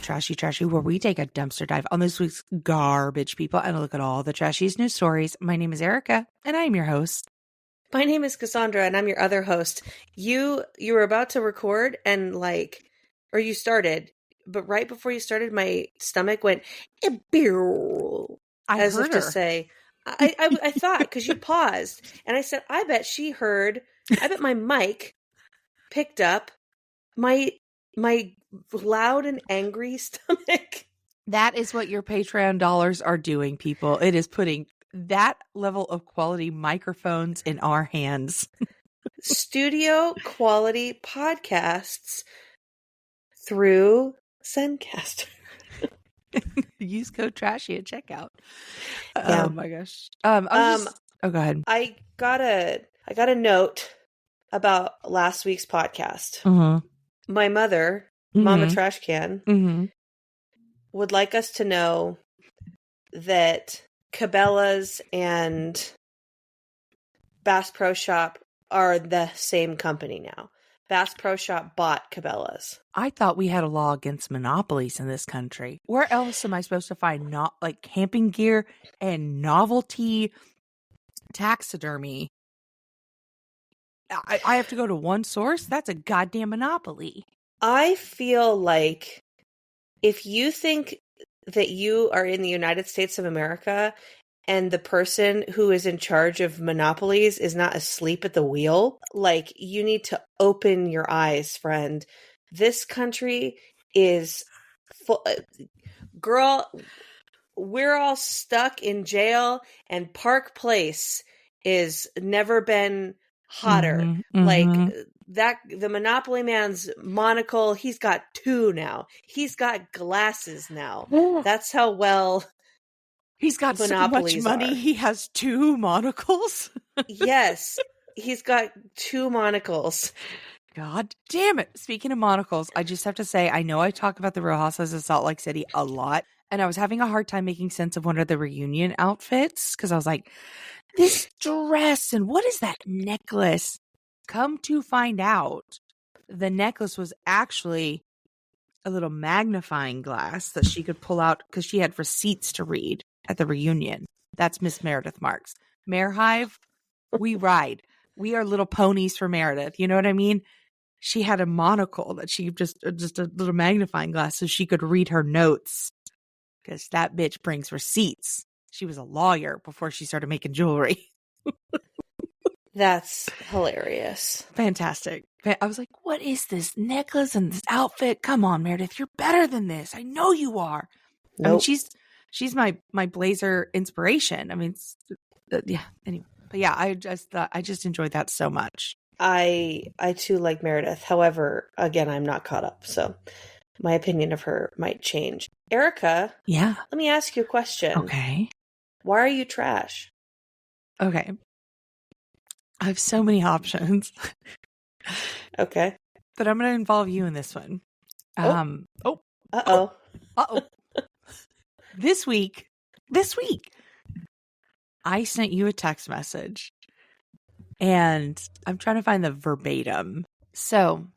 Trashy, where we take a dumpster dive on this week's garbage people and look at all the trashiest news stories. My name is Erika, and I am your host. My name is Cassandra, and I'm your other host. You were about to record, and or you started, but right before you started, my stomach went, as if to say, I thought, because you paused, and I said, I bet my mic picked up my loud and angry stomach. That is what your Patreon dollars are doing, people. It is putting that level of quality microphones in our hands. Studio quality podcasts through Zencaster. Use code trashy at checkout. Yeah. Oh my gosh. Go ahead. I got a note about last week's podcast. Mm-hmm. My mother, Mama Trash Can, would like us to know that Cabela's and Bass Pro Shop are the same company now. Bass Pro Shop bought Cabela's. I thought we had a law against monopolies in this country. Where else am I supposed to find camping gear and novelty taxidermy? I have to go to one source? That's a goddamn monopoly. I feel like if you think that you are in the United States of America and the person who is in charge of monopolies is not asleep at the wheel, you need to open your eyes, friend. This country is full. Girl, we're all stuck in jail, and Park Place is never been hotter. The Monopoly man's monocle, he's got 2 now. He's got glasses now. That's how well he's got monopolies so much money. He has 2 monocles. Yes, he's got 2 monocles. God damn it. Speaking of monocles, I just have to say, I know I talk about the Real Housewives of Salt Lake City a lot, and I was having a hard time making sense of one of the reunion outfits because I was like, this dress and what is that necklace? Come to find out, the necklace was actually a little magnifying glass that she could pull out because she had receipts to read at the reunion. That's Miss Meredith Marks. Mare Hive, we ride. We are little ponies for Meredith. You know what I mean? She had a monocle that she just a little magnifying glass so she could read her notes because that bitch brings receipts. She was a lawyer before she started making jewelry. That's hilarious. Fantastic. I was like, what is this necklace and this outfit? Come on, Meredith, you're better than this. I know you are. Nope. I mean, she's my blazer inspiration. I mean, yeah, anyway. But yeah, I just enjoyed that so much. I too like Meredith. However, again, I'm not caught up, so my opinion of her might change. Erika, yeah. Let me ask you a question. Okay. Why are you trash? Okay. I have so many options. Okay. But I'm going to involve you in this one. Uh-oh. This week, I sent you a text message. And I'm trying to find the verbatim. So,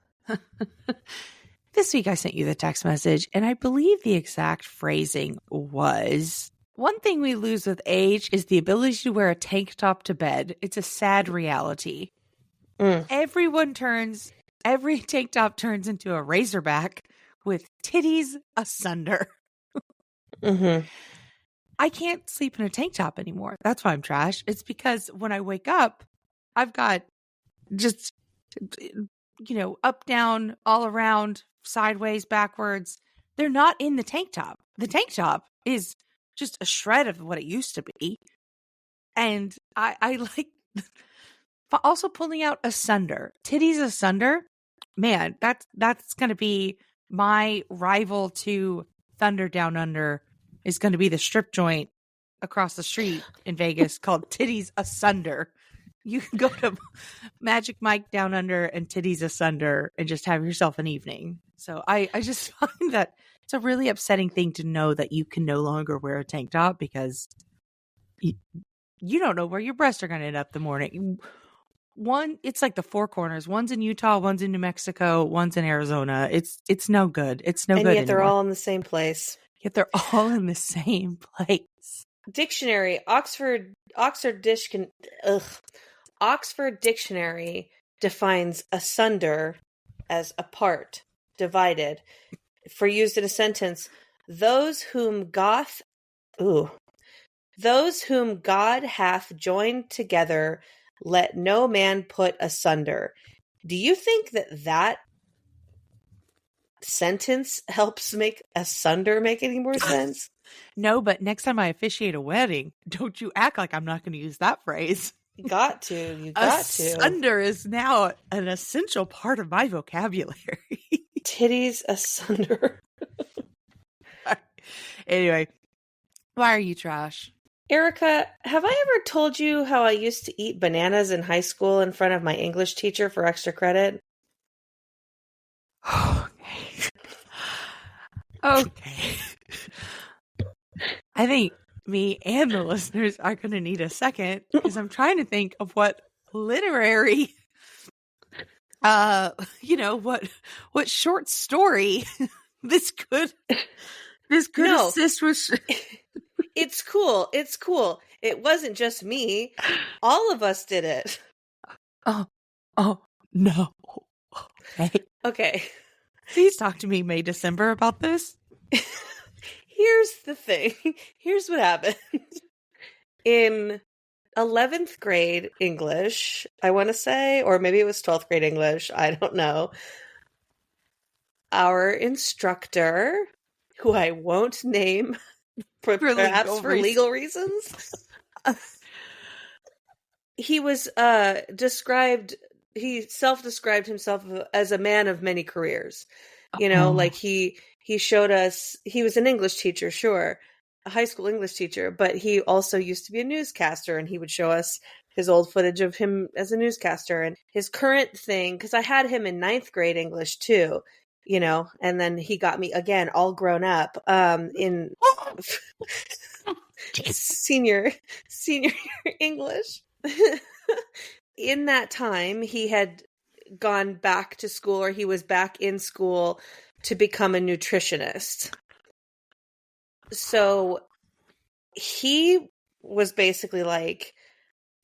this week I sent you the text message, and I believe the exact phrasing was, one thing we lose with age is the ability to wear a tank top to bed. It's a sad reality. Every tank top turns into a razorback with titties asunder. I can't sleep in a tank top anymore. That's why I'm trash. It's because when I wake up, I've got just, up, down, all around, sideways, backwards. They're not in the tank top. The tank top is just a shred of what it used to be. And I like also pulling out asunder. Titties asunder. Man, that's going to be my rival to Thunder Down Under is going to be the strip joint across the street in Vegas called Titties Asunder. You can go to Magic Mike Down Under and Titties Asunder and just have yourself an evening. So I just find that it's a really upsetting thing to know that you can no longer wear a tank top because you don't know where your breasts are going to end up in the morning. one, it's like the four corners. One's in Utah, one's in New Mexico, one's in Arizona. It's no good. It's no And good yet they're anymore. all in the same place. Yet they're all in the same place. Dictionary, Oxford Dictionary defines asunder as apart, divided. For used in a sentence, those whom God hath joined together, let no man put asunder. Do you think that sentence helps make asunder make any more sense? No, but next time I officiate a wedding, don't you act like I'm not going to use that phrase. You got to. Asunder is now an essential part of my vocabulary. Titties asunder. Anyway, why are you trash? Erika, have I ever told you how I used to eat bananas in high school in front of my English teacher for extra credit? Okay. I think me and the listeners are going to need a second because I'm trying to think of what literary, what short story this could assist with. It's cool. It wasn't just me. All of us did it. Oh no. Okay. Please talk to me May, December about this. Here's the thing. Here's what happened. In 11th grade English, I want to say, or maybe it was 12th grade English, I don't know. Our instructor, who I won't name, perhaps for legal reasons, he was he self-described himself as a man of many careers. Like he showed us, he was an English teacher, sure, a high school English teacher, but he also used to be a newscaster, and he would show us his old footage of him as a newscaster. And his current thing, because I had him in 9th grade English too, and then he got me again all grown up in senior English. In that time, he had gone back to school, or he was back in school to become a nutritionist. So he was basically like,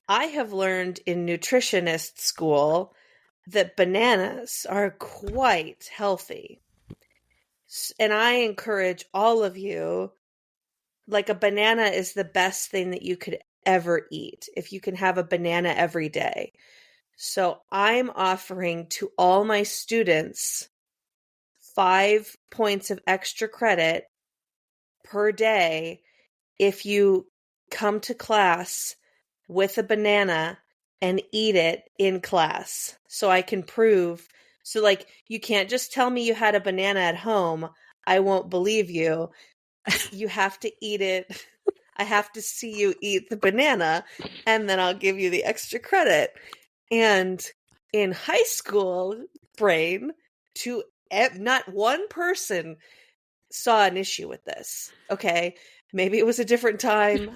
I have learned in nutritionist school that bananas are quite healthy. And I encourage all of you, like, a banana is the best thing that you could ever eat if you can have a banana every day. So I'm offering to all my students 5 points of extra credit per day if you come to class with a banana and eat it in class. So I can prove. So, like, you can't just tell me you had a banana at home. I won't believe you. You have to eat it. I have to see you eat the banana, and then I'll give you the extra credit. And in high school brain, not one person saw an issue with this. Okay, maybe it was a different time.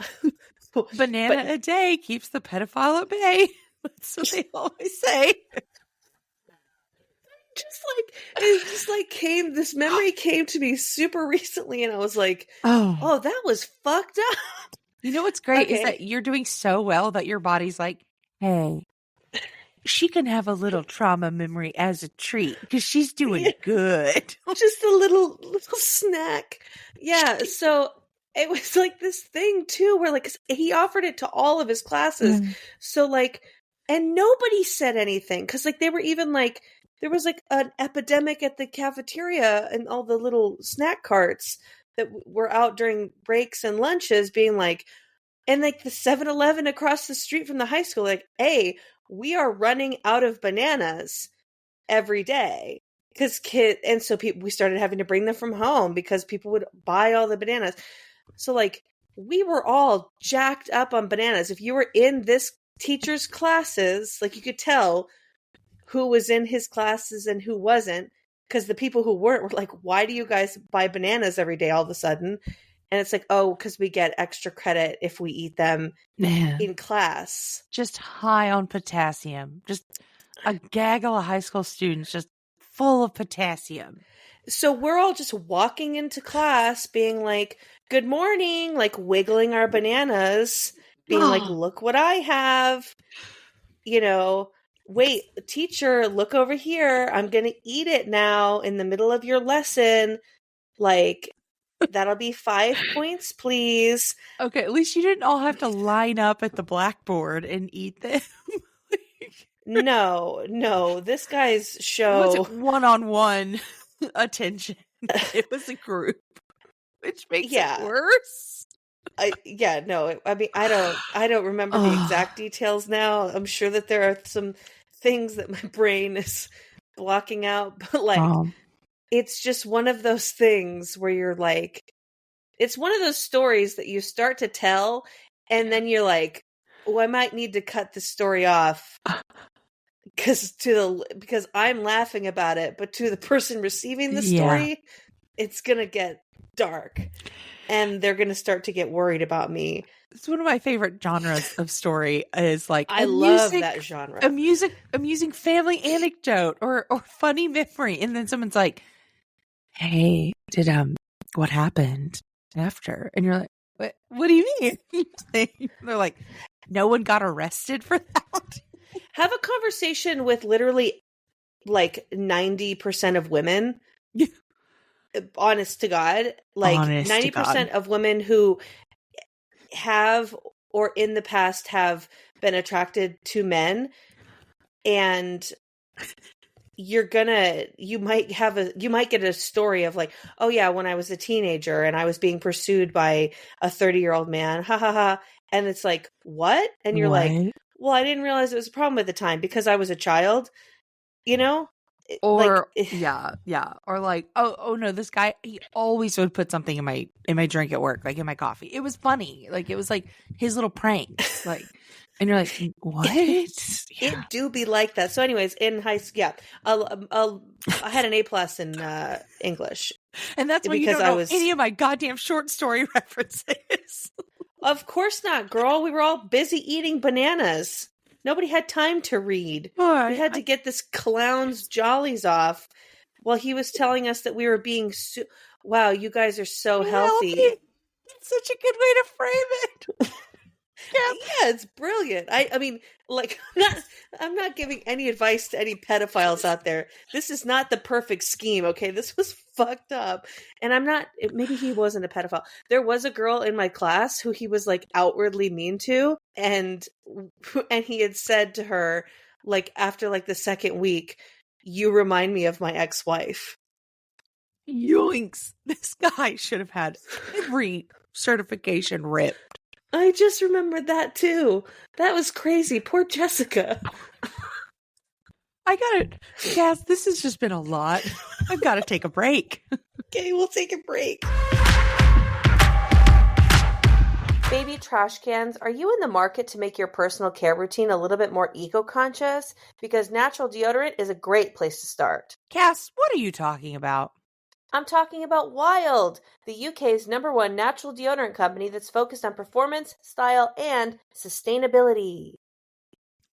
Banana a day keeps the pedophile at bay. That's what they always say. This memory came to me super recently, and I was like, oh, that was fucked up. You know what's great is that you're doing so well that your body's like, hey, she can have a little trauma memory as a treat because she's doing good. Just a little snack. Yeah, so it was like this thing too where, like, he offered it to all of his classes. So, like, and nobody said anything because, like, they were even like, there was like an epidemic at the cafeteria and all the little snack carts that were out during breaks and lunches being like, and like the 7-Eleven across the street from the high school, like, hey, we are running out of bananas every day because we started having to bring them from home because people would buy all the bananas. So, like, we were all jacked up on bananas. If you were in this teacher's classes, like, you could tell who was in his classes and who wasn't, because the people who weren't were like, why do you guys buy bananas every day all of a sudden? And it's like, oh, because we get extra credit if we eat them Man, in class. just high on potassium. Just a gaggle of high school students just full of potassium. So we're all just walking into class being like, good morning, like wiggling our bananas, being like, look what I have. Wait, teacher, look over here. I'm going to eat it now in the middle of your lesson. Like, that'll be 5 points, please. Okay, at least you didn't all have to line up at the blackboard and eat them. No, this guy's show. It wasn't one-on-one attention. It was a group, which makes it worse. I mean, I don't remember the exact details now. I'm sure that there are some things that my brain is blocking out, but like, it's just one of those things where you're like, it's one of those stories that you start to tell, and then you're like, oh, I might need to cut this story off because I'm laughing about it, but to the person receiving the story, it's gonna get dark. And they're going to start to get worried about me. It's one of my favorite genres of story is like I love that genre. Amusing family anecdote or funny memory. And then someone's like, hey, what happened after? And you're like, what do you mean? They're like, no one got arrested for that. Have a conversation with literally like 90% of women. Honest to God, like 90% of women who have or in the past have been attracted to men, and you might get a story of like, oh yeah, when I was a teenager and I was being pursued by a 30-year-old man, ha ha ha, and it's like, what? And you're like, well, I didn't realize it was a problem at the time because I was a child, Or like, or like, oh no, this guy, he always would put something in my drink at work, like in my coffee. It was funny, like it was like his little pranks, like, and you're like, what? It do be like that. So, anyways, in high school, I had an A+ in English, and that's why you don't know any of my goddamn short story references. Of course not, girl. We were all busy eating bananas. Nobody had time to read. We had to get this clown's jollies off while he was telling us that we were being wow, you guys are so healthy. It's such a good way to frame it. Yeah, it's brilliant. I mean, like, I'm not giving any advice to any pedophiles out there. This is not the perfect scheme, okay? This was fucked up. And maybe he wasn't a pedophile. There was a girl in my class who he was like outwardly mean to, and he had said to her, like, after like the second week, you remind me of my ex-wife. Yoinks. This guy should have had every certification ripped. I just remembered that too. That was crazy. Poor Jessica. I gotta, Cass, this has just been a lot. I've got to take a break. Okay, we'll take a break. Baby trash cans, are you in the market to make your personal care routine a little bit more eco-conscious? Because natural deodorant is a great place to start. Cass, what are you talking about? I'm talking about Wild, the UK's #1 natural deodorant company that's focused on performance, style, and sustainability.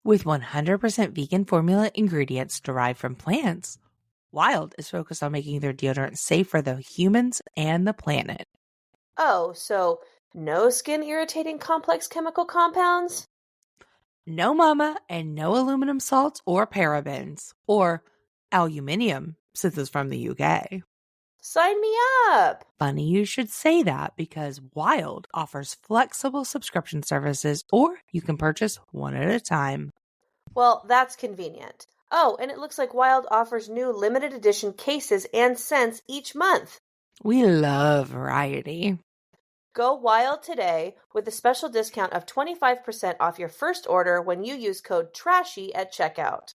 With 100% vegan formula ingredients derived from plants, Wild is focused on making their deodorant safe for the humans and the planet. Oh, so no skin-irritating complex chemical compounds? No mama and no aluminum salts or parabens. Or aluminium, since it's from the UK. Sign me up! Funny you should say that because Wild offers flexible subscription services, or you can purchase one at a time. Well, that's convenient. Oh, and it looks like Wild offers new limited edition cases and scents each month. We love variety. Go Wild today with a special discount of 25% off your first order when you use code TRASHY at checkout.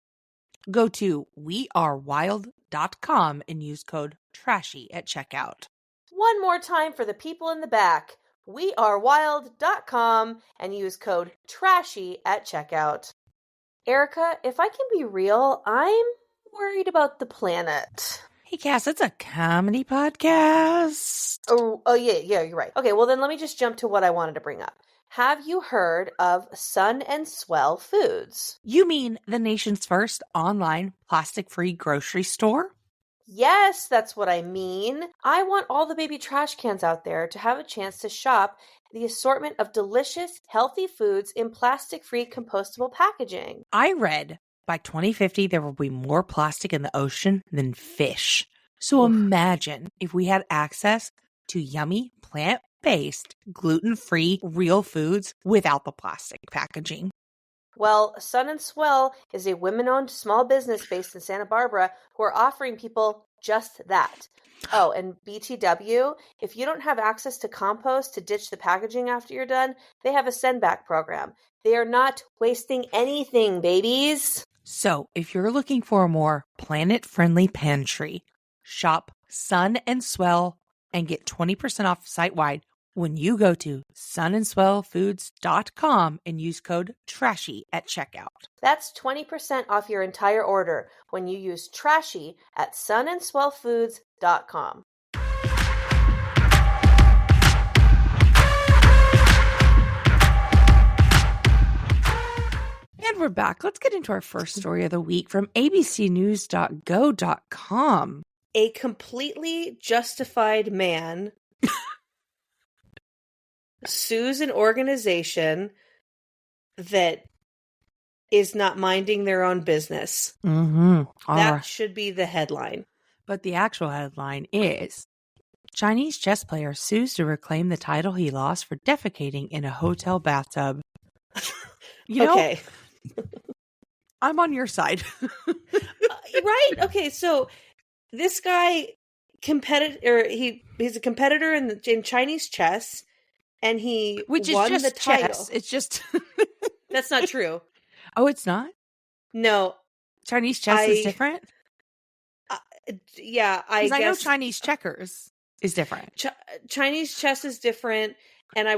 Go to wearewild.com and use code TRASHY at checkout. One more time for the people in the back. wearewild.com and use code TRASHY at checkout. Erika, if I can be real, I'm worried about the planet. Hey, Cass, it's a comedy podcast. Oh yeah, you're right. Okay, well then let me just jump to what I wanted to bring up. Have you heard of Sun and Swell Foods? You mean the nation's first online plastic-free grocery store? Yes, that's what I mean. I want all the baby trash cans out there to have a chance to shop the assortment of delicious, healthy foods in plastic-free compostable packaging. I read by 2050 there will be more plastic in the ocean than fish. So Oof. imagine if we had access to yummy, plant-based, gluten-free, real foods without the plastic packaging. Well, Sun and Swell is a women-owned small business based in Santa Barbara who are offering people just that. Oh, and BTW, if you don't have access to compost to ditch the packaging after you're done, they have a send-back program. They are not wasting anything, babies. So if you're looking for a more planet-friendly pantry, shop Sun and Swell and get 20% off site-wide when you go to sunandswellfoods.com and use code TRASHY at checkout. That's 20% off your entire order when you use TRASHY at sunandswellfoods.com. And we're back. Let's get into our first story of the week from abcnews.go.com. A completely justified man sues an organization that is not minding their own business. Mm-hmm. That should be the headline. But the actual headline is Chinese chess player sues to reclaim the title he lost for defecating in a hotel bathtub. Okay. I'm on your side. Right? Okay, so this guy he's a competitor in Chinese chess, and he Which is won just the title. chess. It's just That's not true. Oh, it's not? No. Chinese chess is different? Yeah, I guess. I know Chinese checkers is different. Chinese chess is different, and I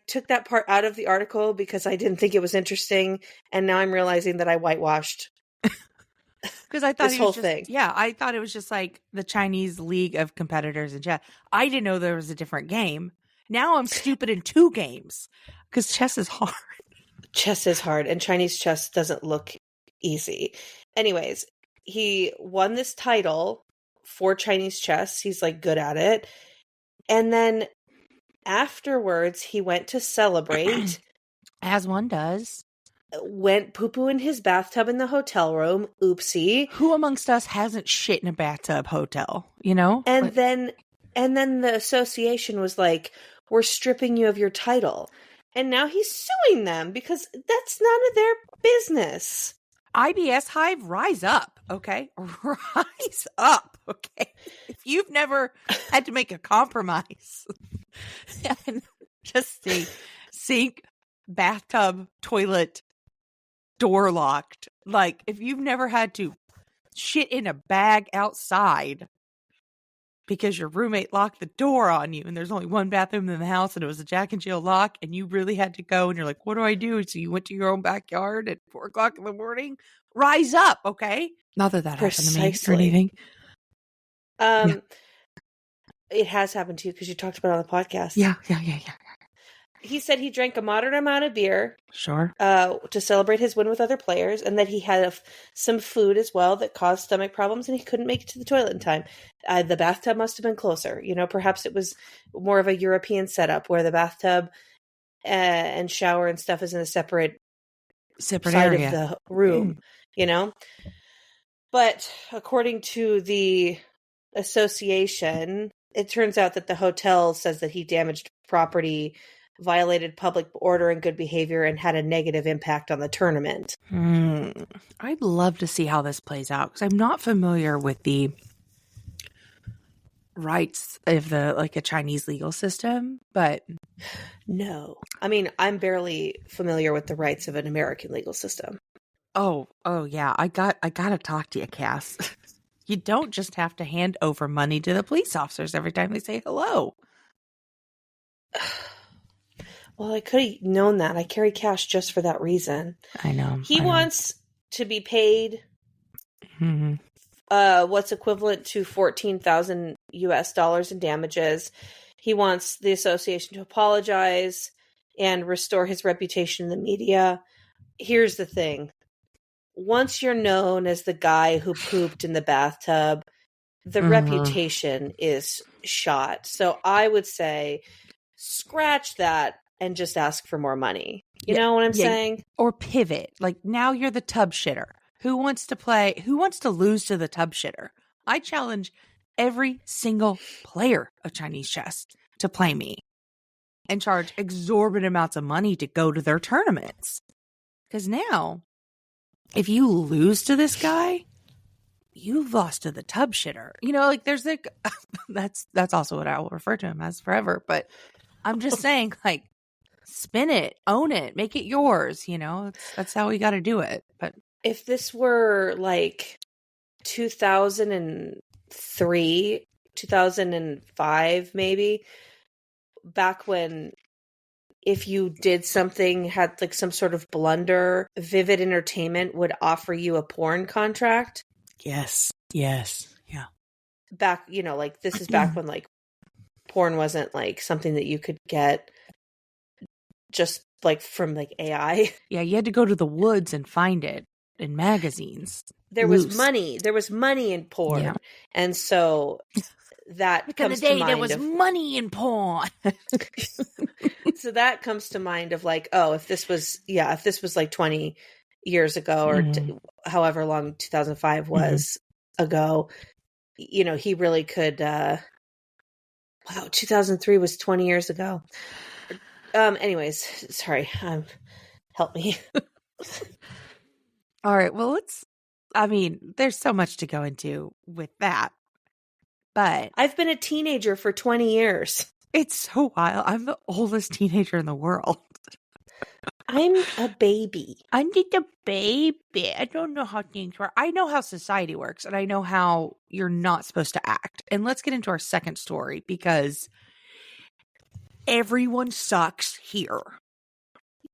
took that part out of the article because I didn't think it was interesting, and now I'm realizing that I whitewashed because I thought this whole thing. Yeah, I thought it was just like the Chinese League of Competitors in chess. I didn't know there was a different game. Now I'm stupid in two games because chess is hard. Chess is hard, and Chinese chess doesn't look easy. Anyways, he won this title for Chinese chess. He's like good at it. And then afterwards, he went to celebrate. As one does. Went poo-poo in his bathtub in the hotel room. Oopsie. Who amongst us hasn't shit in a bathtub hotel, you know? And then the association was like, we're stripping you of your title. And now he's suing them because that's none of their business. IBS Hive, rise up, okay? Rise up, okay? If you've never had to make a compromise and just say sink, bathtub, toilet, door locked, like if you've never had to shit in a bag outside because your roommate locked the door on you and there's only one bathroom in the house and it was a Jack and Jill lock and you really had to go and you're like, what do I do? So you went to your own backyard at 4:00 in the morning. Rise up, okay? Not that happened to me or anything. It has happened to you because you talked about it on the podcast. Yeah. He said he drank a moderate amount of beer. Sure. To celebrate his win with other players, and that he had some food as well that caused stomach problems, and he couldn't make it to the toilet in time. The bathtub must have been closer. Perhaps it was more of a European setup where the bathtub and shower and stuff is in a separate side area of the room. But according to the association, it turns out that the hotel says that he damaged property, violated public order and good behavior, and had a negative impact on the tournament. I'd love to see how this plays out because I'm not familiar with the rights of a Chinese legal system, but no, I mean, I'm barely familiar with the rights of an American legal system. Oh yeah, I gotta talk to you, Cass. You don't just have to hand over money to the police officers every time they say hello. Well, I could have known that. I carry cash just for that reason. I know. He wants to be paid what's equivalent to 14,000 US dollars in damages. He wants the association to apologize and restore his reputation in the media. Here's the thing. Once you're known as the guy who pooped in the bathtub, the reputation is shot. So I would say scratch that and just ask for more money. You know what I'm saying? Or pivot. Like, now you're the tub shitter. Who wants to lose to the tub shitter? I challenge every single player of Chinese chess to play me and charge exorbitant amounts of money to go to their tournaments. Because now, if you lose to this guy, you've lost to the tub shitter. You know, like, there's like, that's also what I will refer to him as forever. But I'm just saying, like, spin it, own it, make it yours. You know, that's how we got to do it. But if this were like 2003, 2005, maybe, back when if you did something, had like some sort of blunder, Vivid Entertainment would offer you a porn contract. Yes. Yeah. Back, you know, like, this is back when like porn wasn't like something that you could get just like from like AI. Yeah, you had to go to the woods and find it in magazines. There was money in porn. Yeah. And so that comes to mind. There was money in porn. So that comes to mind of like, oh, if this was like 20 years ago or however long 2005 was ago, you know, he really could, wow, 2003 was 20 years ago. Anyways, sorry. Help me. All right. Well, there's so much to go into with that, but I've been a teenager for 20 years. It's so wild. I'm the oldest teenager in the world. I'm a baby. I'm just a baby. I don't know how things work. I know how society works, and I know how you're not supposed to act. And let's get into our second story, because everyone sucks here.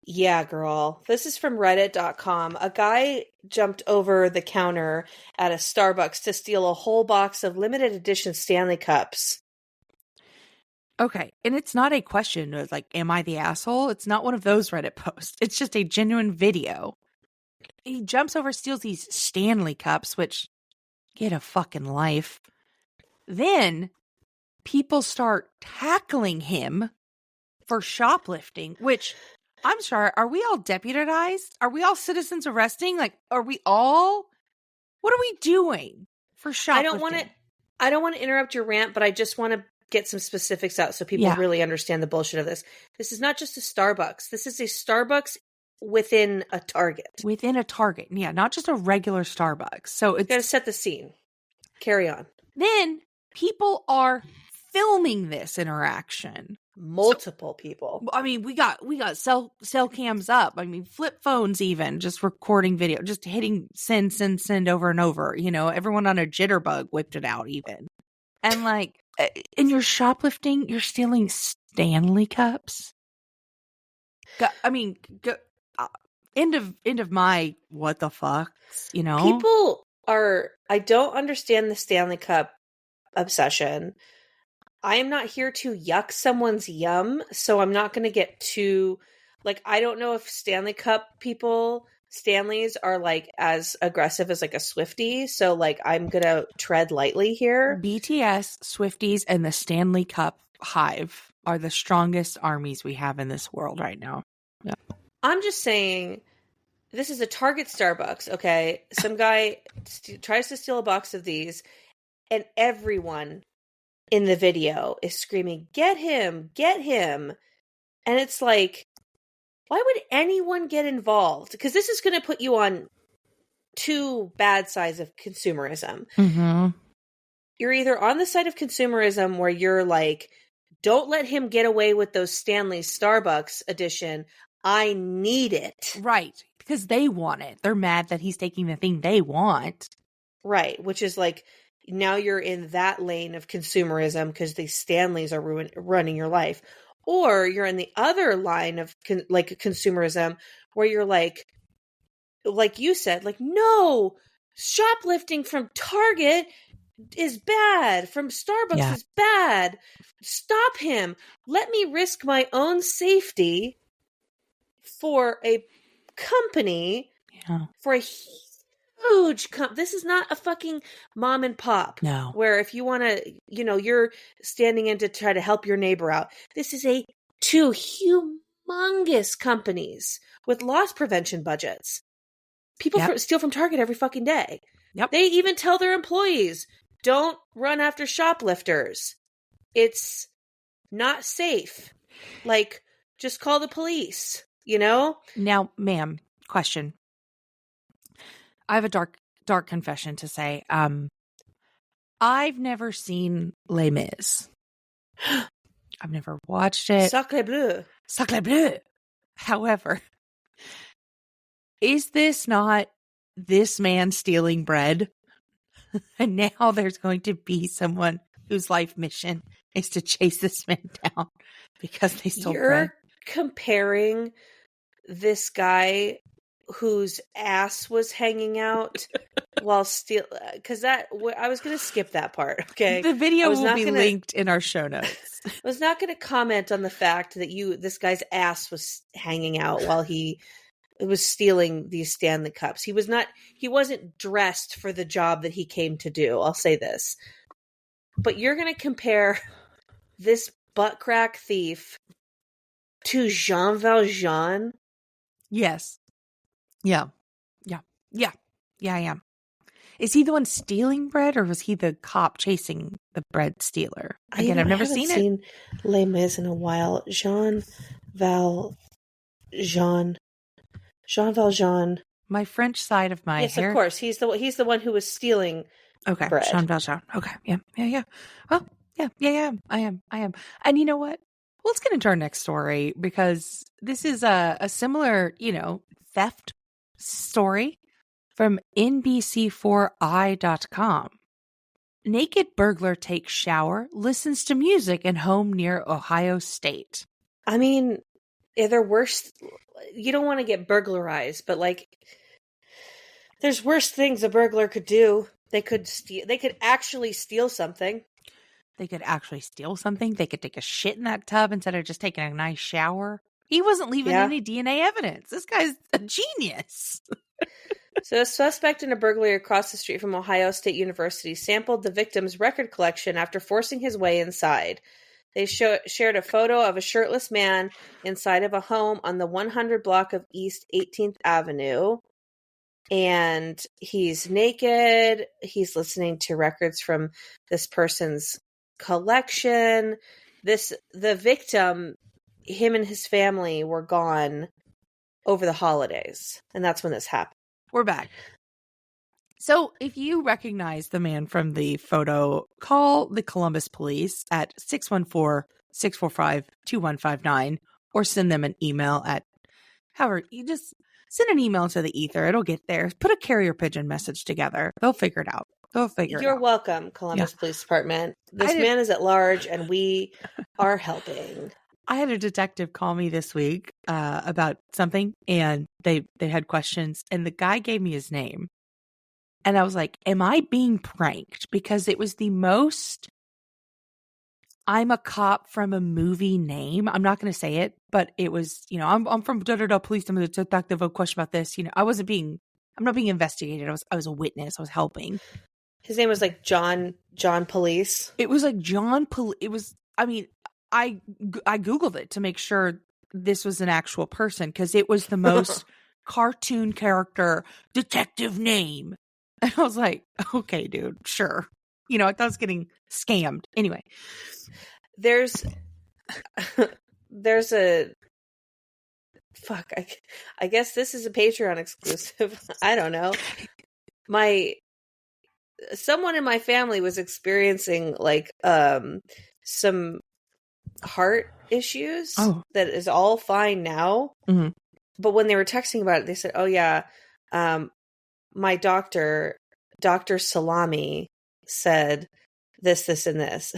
Yeah, girl. This is from reddit.com. A guy jumped over the counter at a Starbucks to steal a whole box of limited edition Stanley Cups. Okay, and it's not a question of like, am I the asshole? It's not one of those Reddit posts. It's just a genuine video. He jumps over, steals these Stanley Cups, which, get a fucking life. Then people start tackling him for shoplifting, which, I'm sorry, are we all deputized? Are we all citizens arresting? Like, what are we doing for shoplifting? I don't want to interrupt your rant, but I just want to get some specifics out so people really understand the bullshit of this. This is not just a Starbucks. This is a Starbucks within a Target. Within a Target. Yeah, not just a regular Starbucks. So it's got to set the scene. Carry on. Then people are filming this interaction. Multiple people. I mean, we got cell cams up. I mean, flip phones even, just recording video, just hitting send over and over. You know, everyone on a jitterbug whipped it out even. And like, and you're shoplifting, you're stealing Stanley Cups. End of my what the fuck, you know? People are, I don't understand the Stanley Cup obsession. I am not here to yuck someone's yum, so I'm not going to get too, like, I don't know if Stanley Cup people, Stanleys, are like as aggressive as like a Swiftie, so like I'm going to tread lightly here. BTS, Swifties, and the Stanley Cup hive are the strongest armies we have in this world right now. Yeah. I'm just saying, this is a Target Starbucks, okay? Some guy tries to steal a box of these, and everyone in the video is screaming, "Get him! Get him!" And it's like, why would anyone get involved? Because this is going to put you on two bad sides of consumerism. Mm-hmm. You're either on the side of consumerism where you're like, don't let him get away with those Stanley Starbucks edition. I need it. Right. Because they want it. They're mad that he's taking the thing they want. Right. Which is like, now you're in that lane of consumerism because the Stanleys are running your life. Or you're in the other line of consumerism where you're like you said, like, no, shoplifting from Target is bad, from Starbucks is bad. Stop him. Let me risk my own safety for a company, for a huge this is not a fucking mom and pop. No. Where if you want to, you're standing in to try to help your neighbor out. This is two humongous companies with loss prevention budgets. People steal from Target every fucking day. Yep. They even tell their employees, don't run after shoplifters. It's not safe. Like, just call the police, Now, ma'am, question. I have a dark confession to say. I've never seen Les Mis. I've never watched it. Sacre bleu. Sacre bleu. However, is this not this man stealing bread? And now there's going to be someone whose life mission is to chase this man down because they stole bread. You're comparing this guy whose ass was hanging out while because I was going to skip that part. Okay, the video will be linked in our show notes. I was not going to comment on the fact that this guy's ass was hanging out while he was stealing these Stanley Cups. He wasn't dressed for the job that he came to do. I'll say this. But you're going to compare this butt crack thief to Jean Valjean? Yes. Yeah, I am. Is he the one stealing bread, or was he the cop chasing the bread stealer? Again, I've never seen it. Les Mis in a while. Jean Valjean. My French side of my yes, hair. Of course. He's the one who was stealing. Okay, bread. Jean Valjean. Okay, yeah. Well, yeah. I am. And you know what? Well, let's get into our next story because this is a similar, theft story from NBC4i.com. Naked burglar takes shower, listens to music in home near Ohio State. I mean, they're worse. You don't want to get burglarized, but there's worse things a burglar could do. They could steal. They could actually steal something. They could take a shit in that tub instead of just taking a nice shower. He wasn't leaving any DNA evidence. This guy's a genius. So a suspect in a burglary across the street from Ohio State University sampled the victim's record collection after forcing his way inside. They shared a photo of a shirtless man inside of a home on the 100 block of East 18th Avenue. And he's naked. He's listening to records from this person's collection. The victim, him and his family were gone over the holidays. And that's when this happened. We're back. So if you recognize the man from the photo, call the Columbus police at 614-645-2159 or send them an email at, however, you just send an email to the ether. It'll get there. Put a carrier pigeon message together. They'll figure it out. You're welcome, Columbus Police Department. This man is at large and we are helping. I had a detective call me this week about something, and they had questions, and the guy gave me his name. And I was like, am I being pranked? Because it was the most I'm a cop from a movie name. I'm not going to say it, but it was, I'm from da-da-da police. I'm a detective. A question about this. I'm not being investigated. I was a witness. I was helping. His name was like John Police. It was like John Police. It was, I Googled it to make sure this was an actual person because it was the most cartoon character detective name. And I was like, okay, dude, sure. I thought I was getting scammed. Anyway. There's a I guess this is a Patreon exclusive. I don't know. Someone in my family was experiencing some heart issues that is all fine now. Mm-hmm. But when they were texting about it, they said, oh yeah, my Dr. Salami said this, and this.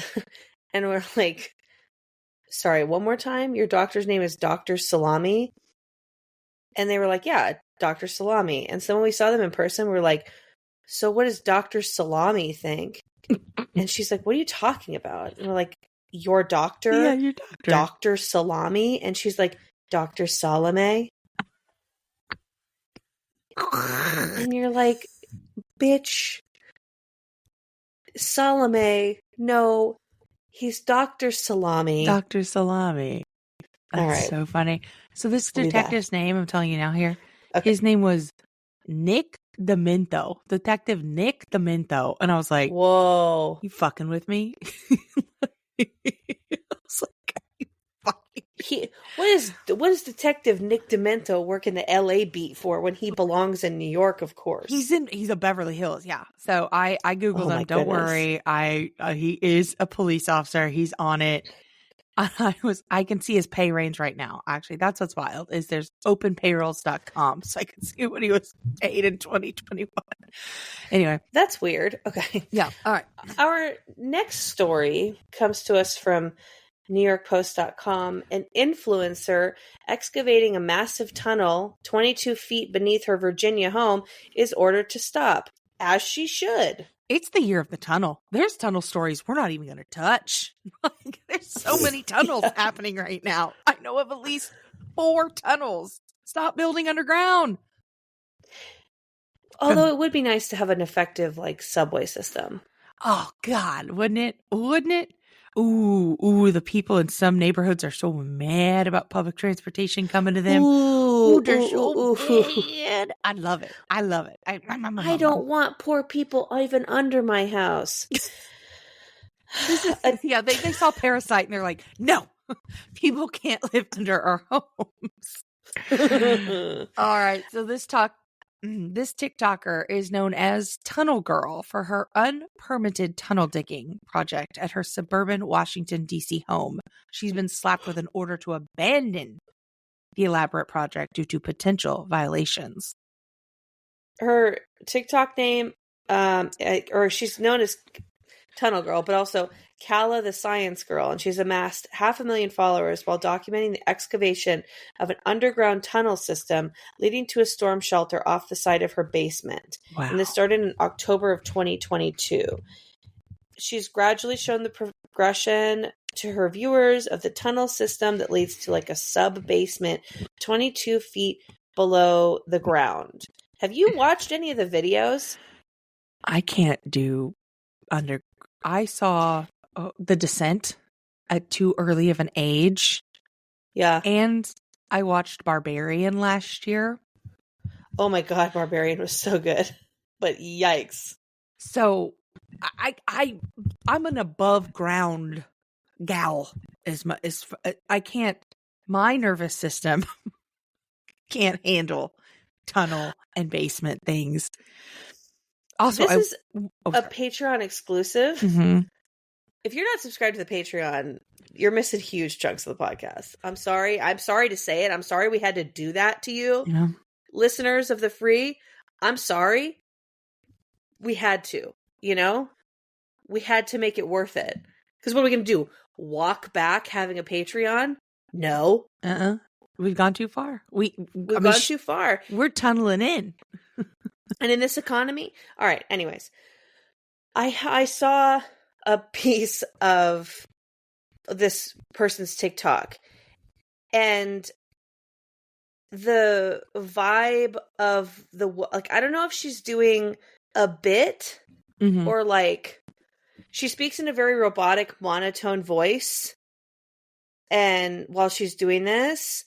And we're like, sorry, one more time? Your doctor's name is Dr. Salami? And they were like, yeah, Dr. Salami. And so when we saw them in person, we were like, so what does Dr. Salami think? And she's like, what are you talking about? And we're like, your doctor? Yeah, your doctor. Dr. Salami? And she's like, Dr. Salome? And you're like, bitch, Salome, no, he's Dr. Salami. Dr. Salami. That's All right. so funny. So this We'll be detective's name, I'm telling you now here, Okay. his name was Nick Demento. Detective Nick Demento. And I was like, whoa. you fucking with me? I was like, you fucking... What is Detective Nick Demento working the LA beat for when he belongs in New York, of course? He's a Beverly Hills, yeah. So I Googled him. Don't worry. He is a police officer. He's on it. I can see his pay range right now. Actually, that's what's wild is there's openpayrolls.com, so I can see what he was paid in 2021. Anyway, that's weird. Okay. Yeah. All right. Our next story comes to us from NewYorkPost.com. An influencer excavating a massive tunnel 22 feet beneath her Virginia home is ordered to stop, as she should. It's the year of the tunnel. There's tunnel stories we're not even going to touch. There's so many tunnels happening right now. I know of at least 4 tunnels. Stop building underground. Although it would be nice to have an effective subway system. Oh God, wouldn't it? Wouldn't it? Ooh, the people in some neighborhoods are so mad about public transportation coming to them. They're so mad. I love it. I don't want poor people even under my house. They saw Parasite and they're like, no, people can't live under our homes. All right, so this TikToker is known as Tunnel Girl for her unpermitted tunnel digging project at her suburban Washington, D.C. home. She's been slapped with an order to abandon the elaborate project due to potential violations. Her TikTok name, or she's known as Tunnel Girl, but also Kala the Science Girl, and she's amassed 500,000 followers while documenting the excavation of an underground tunnel system leading to a storm shelter off the side of her basement. Wow. And this started in October of 2022. She's gradually shown the progression to her viewers of the tunnel system that leads to a sub-basement 22 feet below the ground. Have you watched any of the videos? I can't do I saw The Descent at too early of an age. Yeah. And I watched Barbarian last year. Oh my God, Barbarian was so good. But yikes. So I'm an above ground gal. I can't, my nervous system can't handle tunnel and basement things. Also, this is a Patreon exclusive. Mm-hmm. If you're not subscribed to the Patreon, you're missing huge chunks of the podcast. I'm sorry. I'm sorry to say it. I'm sorry we had to do that to you. Yeah. Listeners of the free, I'm sorry. We had to, we had to make it worth it. Because what are we going to do? Walk back having a Patreon? No. We've gone too far. We've gone too far. We're tunneling in. And in this economy? All right. Anyways, I saw a piece of this person's TikTok, and the vibe of I don't know if she's doing a bit or she speaks in a very robotic monotone voice. And while she's doing this,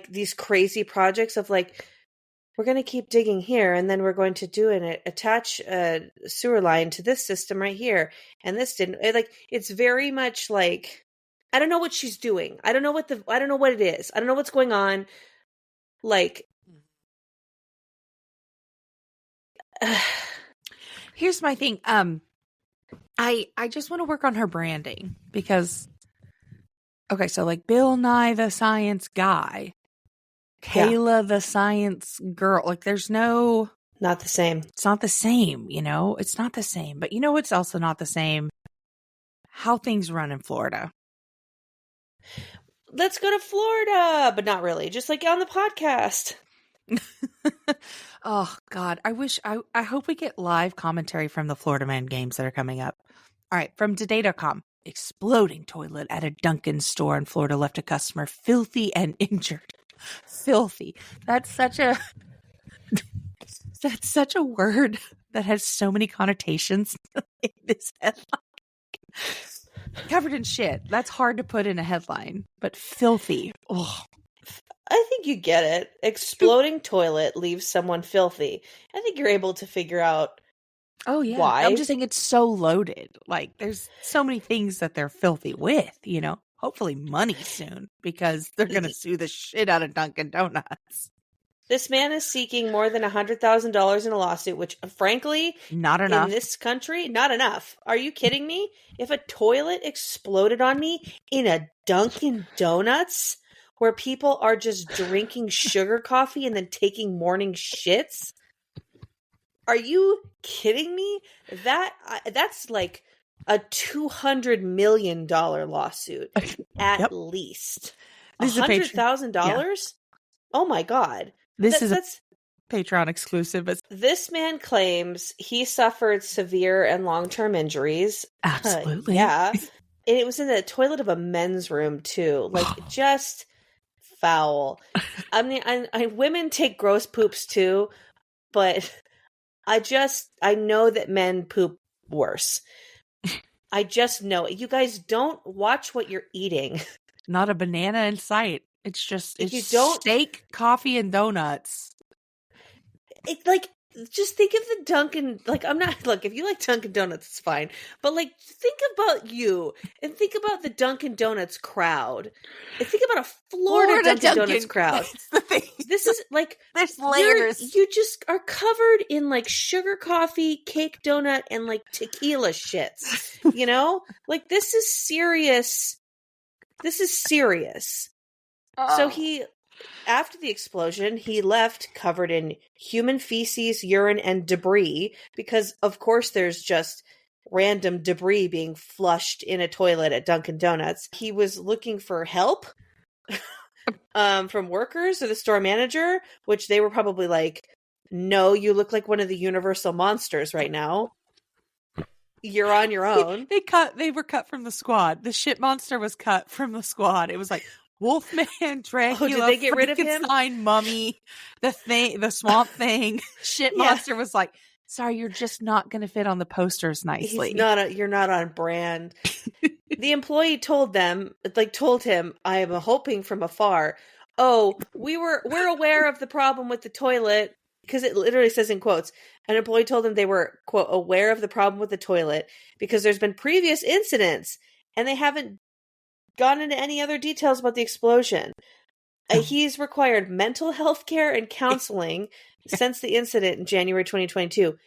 these crazy projects of we're going to keep digging here, and then we're going to do attach a sewer line to this system right here. And this didn't it's very much I don't know what she's doing. I don't know what it is. I don't know what's going on. Here's my thing. I just want to work on her branding because, okay, so Bill Nye the Science Guy, Kayla the Science Girl, there's no... Not the same. It's not the same, It's not the same. But it's also not the same how things run in Florida. Let's go to Florida, but not really. Just on the podcast. Oh God, I hope we get live commentary from the Florida Man games that are coming up. All right, from today.com. Exploding toilet at a Dunkin' store in Florida left a customer filthy and injured. Filthy. That's such a word that has so many connotations in this headline. Covered in shit. That's hard to put in a headline, but filthy. Oh. I think you get it. Exploding toilet leaves someone filthy. I think you're able to figure out why. I'm just saying it's so loaded. Like, there's so many things that they're filthy with, you know? Hopefully money soon, because they're going to sue the shit out of Dunkin' Donuts. This man is seeking more than $100,000 in a lawsuit, which, frankly, not enough. In this country, not enough. Are you kidding me? If a toilet exploded on me in a Dunkin' Donuts, where people are just drinking sugar coffee and then taking morning shits? Are you kidding me? That's like a $200 million lawsuit at least. $100,000? Oh my God. That's Patreon exclusive. But this man claims he suffered severe and long-term injuries. Absolutely. Yeah. And it was in the toilet of a men's room too. Like, just foul. I mean, women take gross poops too, but I know that men poop worse. I just know it. You guys don't watch what you're eating. Not a banana in sight. It's steak, coffee, and donuts. Just think of the Dunkin', if you like Dunkin' Donuts, it's fine. But, think about you and think about the Dunkin' Donuts crowd. And think about a Florida Dunkin' Donuts crowd. This is, there's layers. You just are covered in, sugar coffee, cake donut, and, tequila shits. You know? This is serious. This is serious. Oh. So after the explosion, he left covered in human feces, urine, and debris because, of course, there's just random debris being flushed in a toilet at Dunkin' Donuts. He was looking for help from workers or the store manager, which they were probably like, no, you look like one of the Universal monsters right now. You're on your own. They were cut from the squad. The shit monster was cut from the squad. It was like Wolfman, Dracula, did they get rid of him? Mummy, the Swamp Thing. Shit monster was like, sorry, you're just not going to fit on the posters nicely. You're not on brand. The employee told him, I am hoping from afar. Oh, we're aware of the problem with the toilet. Because it literally says in quotes, an employee told them they were, quote, aware of the problem with the toilet because there's been previous incidents and they haven't gone into any other details about the explosion. He's required mental health care and counseling since the incident in January 2022.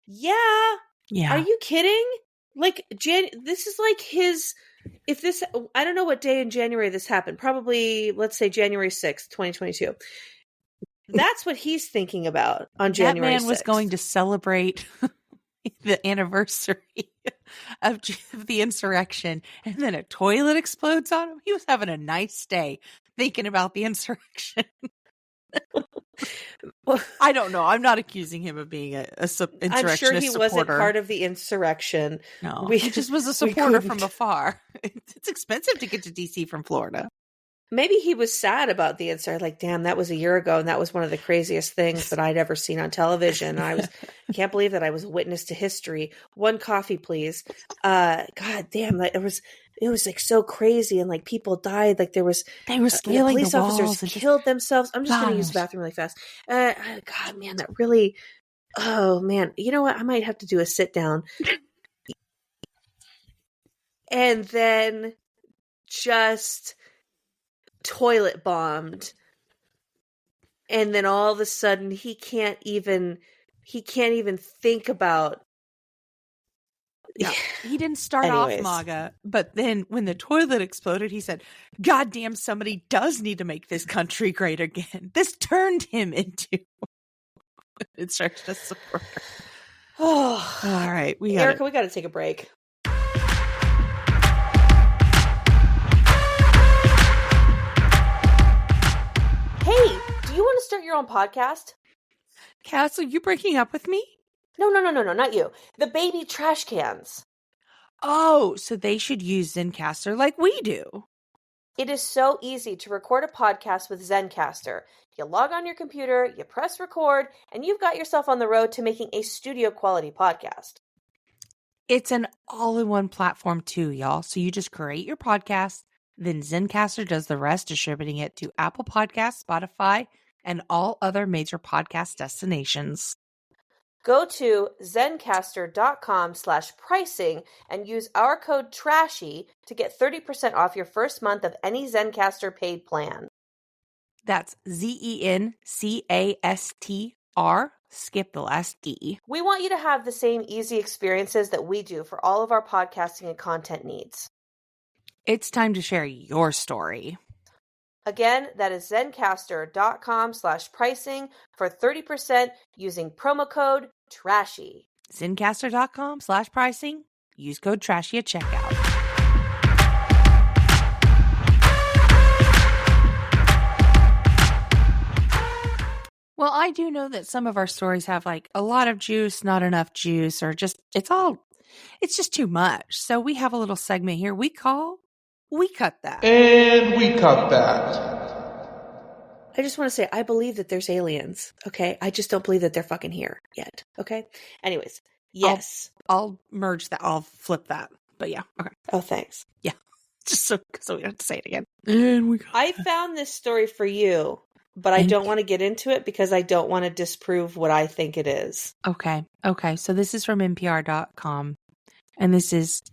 Yeah. Are you kidding? This is I don't know what day in January this happened. Probably, let's say January 6th, 2022. That's what he's thinking about on January 6th. That man was going to celebrate the anniversary of the insurrection, and then a toilet explodes on him. He was having a nice day thinking about the insurrection. Well, I don't know. I'm not accusing him of being an insurrectionist I'm sure he supporter. Wasn't part of the insurrection. No, he just was a supporter from afar. It's expensive to get to DC from Florida. Maybe he was sad about the incident. Like, damn, that was a year ago, and that was one of the craziest things that I'd ever seen on television. And I can't believe that I was witness to history. One coffee, please. God damn, it was so crazy, and people died. They were scaling police the walls officers killed themselves. I'm just going to use the bathroom really fast. God, man, that really. Oh man, you know what? I might have to do a sit down, and then just toilet bombed, and then all of a sudden he can't even think about. Yeah, he didn't start off MAGA, but then when the toilet exploded, he said, "God damn, somebody does need to make this country great again." This turned him into insurrectionist supporter. Oh, all right, Erika, we got to take a break. Hey, do you want to start your own podcast? Cass, are you breaking up with me? No, not you. The baby trash cans. Oh, so they should use Zencastr like we do. It is so easy to record a podcast with Zencastr. You log on your computer, you press record, and you've got yourself on the road to making a studio quality podcast. It's an all-in-one platform too, y'all. So you just create your podcast, then Zencastr does the rest, distributing it to Apple Podcasts, Spotify, and all other major podcast destinations. Go to zencastr.com/pricing and use our code TRASHY to get 30% off your first month of any Zencastr paid plan. That's Zencastr, skip the last D. We want you to have the same easy experiences that we do for all of our podcasting and content needs. It's time to share your story. Again, that is zencastr.com/pricing for 30% using promo code TRASHY. Zencastr.com/pricing. Use code TRASHY at checkout. Well, I do know that some of our stories have like a lot of juice, not enough juice, or just it's just too much. So we have a little segment here we call We Cut That. And we cut that. I just want to say, I believe that there's aliens, okay? I just don't believe that they're fucking here yet, okay? Anyways, yes. I'll merge that. I'll flip that. But yeah, okay. Oh, thanks. Yeah. Just so we don't have to say it again. And we cut I that. found this story for you, but I don't want to get into it because I don't want to disprove what I think it is. Okay. So this is from NPR.com. And this is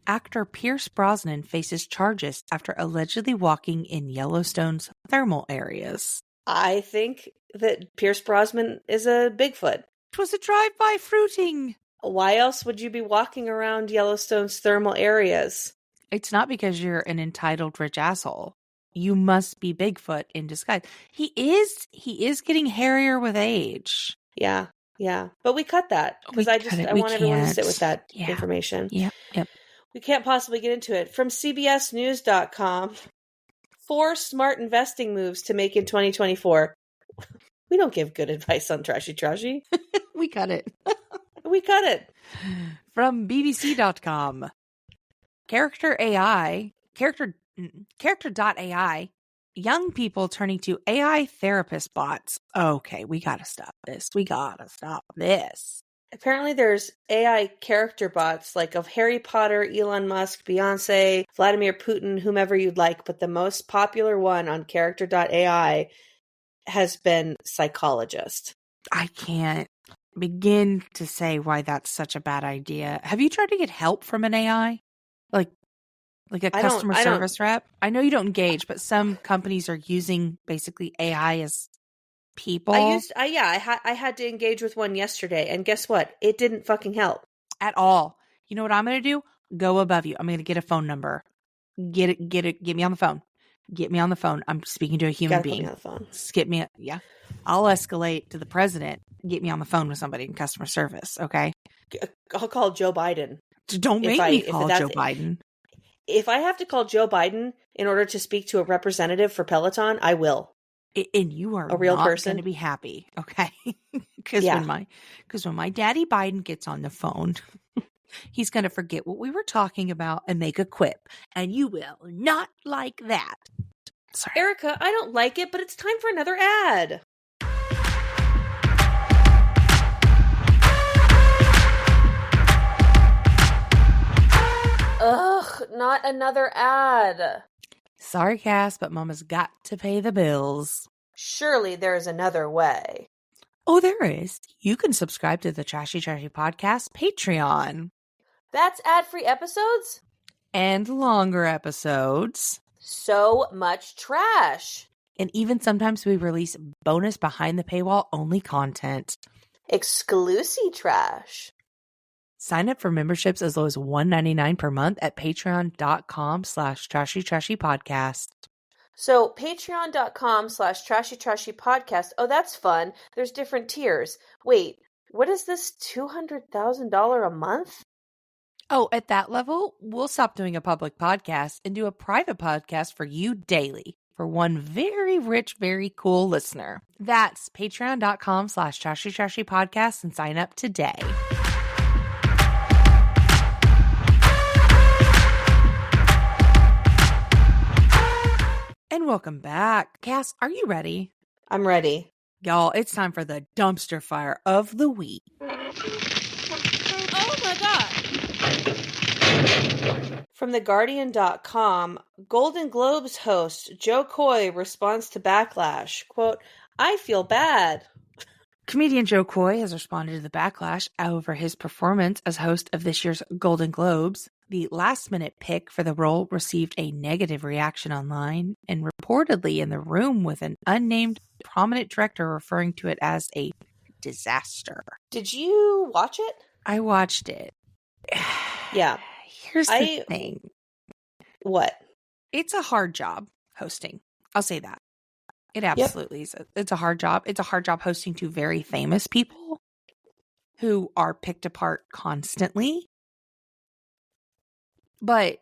actor Pierce Brosnan faces charges after allegedly walking in Yellowstone's thermal areas. I think that Pierce Brosnan is a Bigfoot. It was a drive-by fruiting. Why else would you be walking around Yellowstone's thermal areas? It's not because you're an entitled rich asshole. You must be Bigfoot in disguise. He is getting hairier with age. Yeah. But we cut that because I want everyone to sit with that information. Yep. We can't possibly get into it. From CBSNews.com, 4 smart investing moves to make in 2024. We don't give good advice on Trashy. We cut it. We cut it. From BBC.com, Character.ai, young people turning to AI therapist bots. Okay, we gotta stop this. Apparently there's AI character bots like of Harry Potter, Elon Musk, Beyonce, Vladimir Putin, whomever you'd like, but the most popular one on Character.ai has been psychologist. I can't begin to say why that's such a bad idea. Have you tried to get help from an AI? Like a customer service rep? I know you don't engage, but some companies are using basically AI as people. I had to engage with one yesterday, and guess what? It didn't fucking help. At all. You know what I'm going to do? Go above you. I'm going to get a phone number. Get me on the phone. Get me on the phone. I'm speaking to a human being. Put me on the phone. Get me, yeah. I'll escalate to the president. Get me on the phone with somebody in customer service, okay? I'll call Joe Biden. Don't make me call Joe Biden. If I have to call Joe Biden in order to speak to a representative for Peloton, I will. And you are a real not person going to be happy, okay? Because when my daddy Biden gets on the phone, he's going to forget what we were talking about and make a quip, and you will not like that. Sorry, Erika, I don't like it, but it's time for another ad. Ugh, not another ad. Sorry, Cass, but Mama's got to pay the bills. Surely there's another way. Oh, there is. You can subscribe to the Trashy Podcast Patreon. That's ad-free episodes? And longer episodes. So much trash. And even sometimes we release bonus behind the paywall only content. Exclusive trash. Sign up for memberships as low as $1.99 per month at patreon.com/trashypodcast. So patreon.com/trashypodcast. Oh, that's fun. There's different tiers. Wait, what is this $200,000 a month? Oh, at that level, we'll stop doing a public podcast and do a private podcast for you daily for one very rich, very cool listener. That's patreon.com/trashiest podcast and sign up today. And welcome back. Cass, are you ready? I'm ready. Y'all, it's time for the dumpster fire of the week. Oh my God. From TheGuardian.com, Golden Globes host Joe Coy responds to backlash. Quote, I feel bad. Comedian Joe Coy has responded to the backlash over his performance as host of this year's Golden Globes. The last-minute pick for the role received a negative reaction online and reportedly in the room with an unnamed prominent director referring to it as a disaster. Did you watch it? I watched it. Yeah. Here's the thing. What? It's a hard job hosting. I'll say that. It absolutely is. It's a hard job. It's a hard job hosting to very famous people who are picked apart constantly. But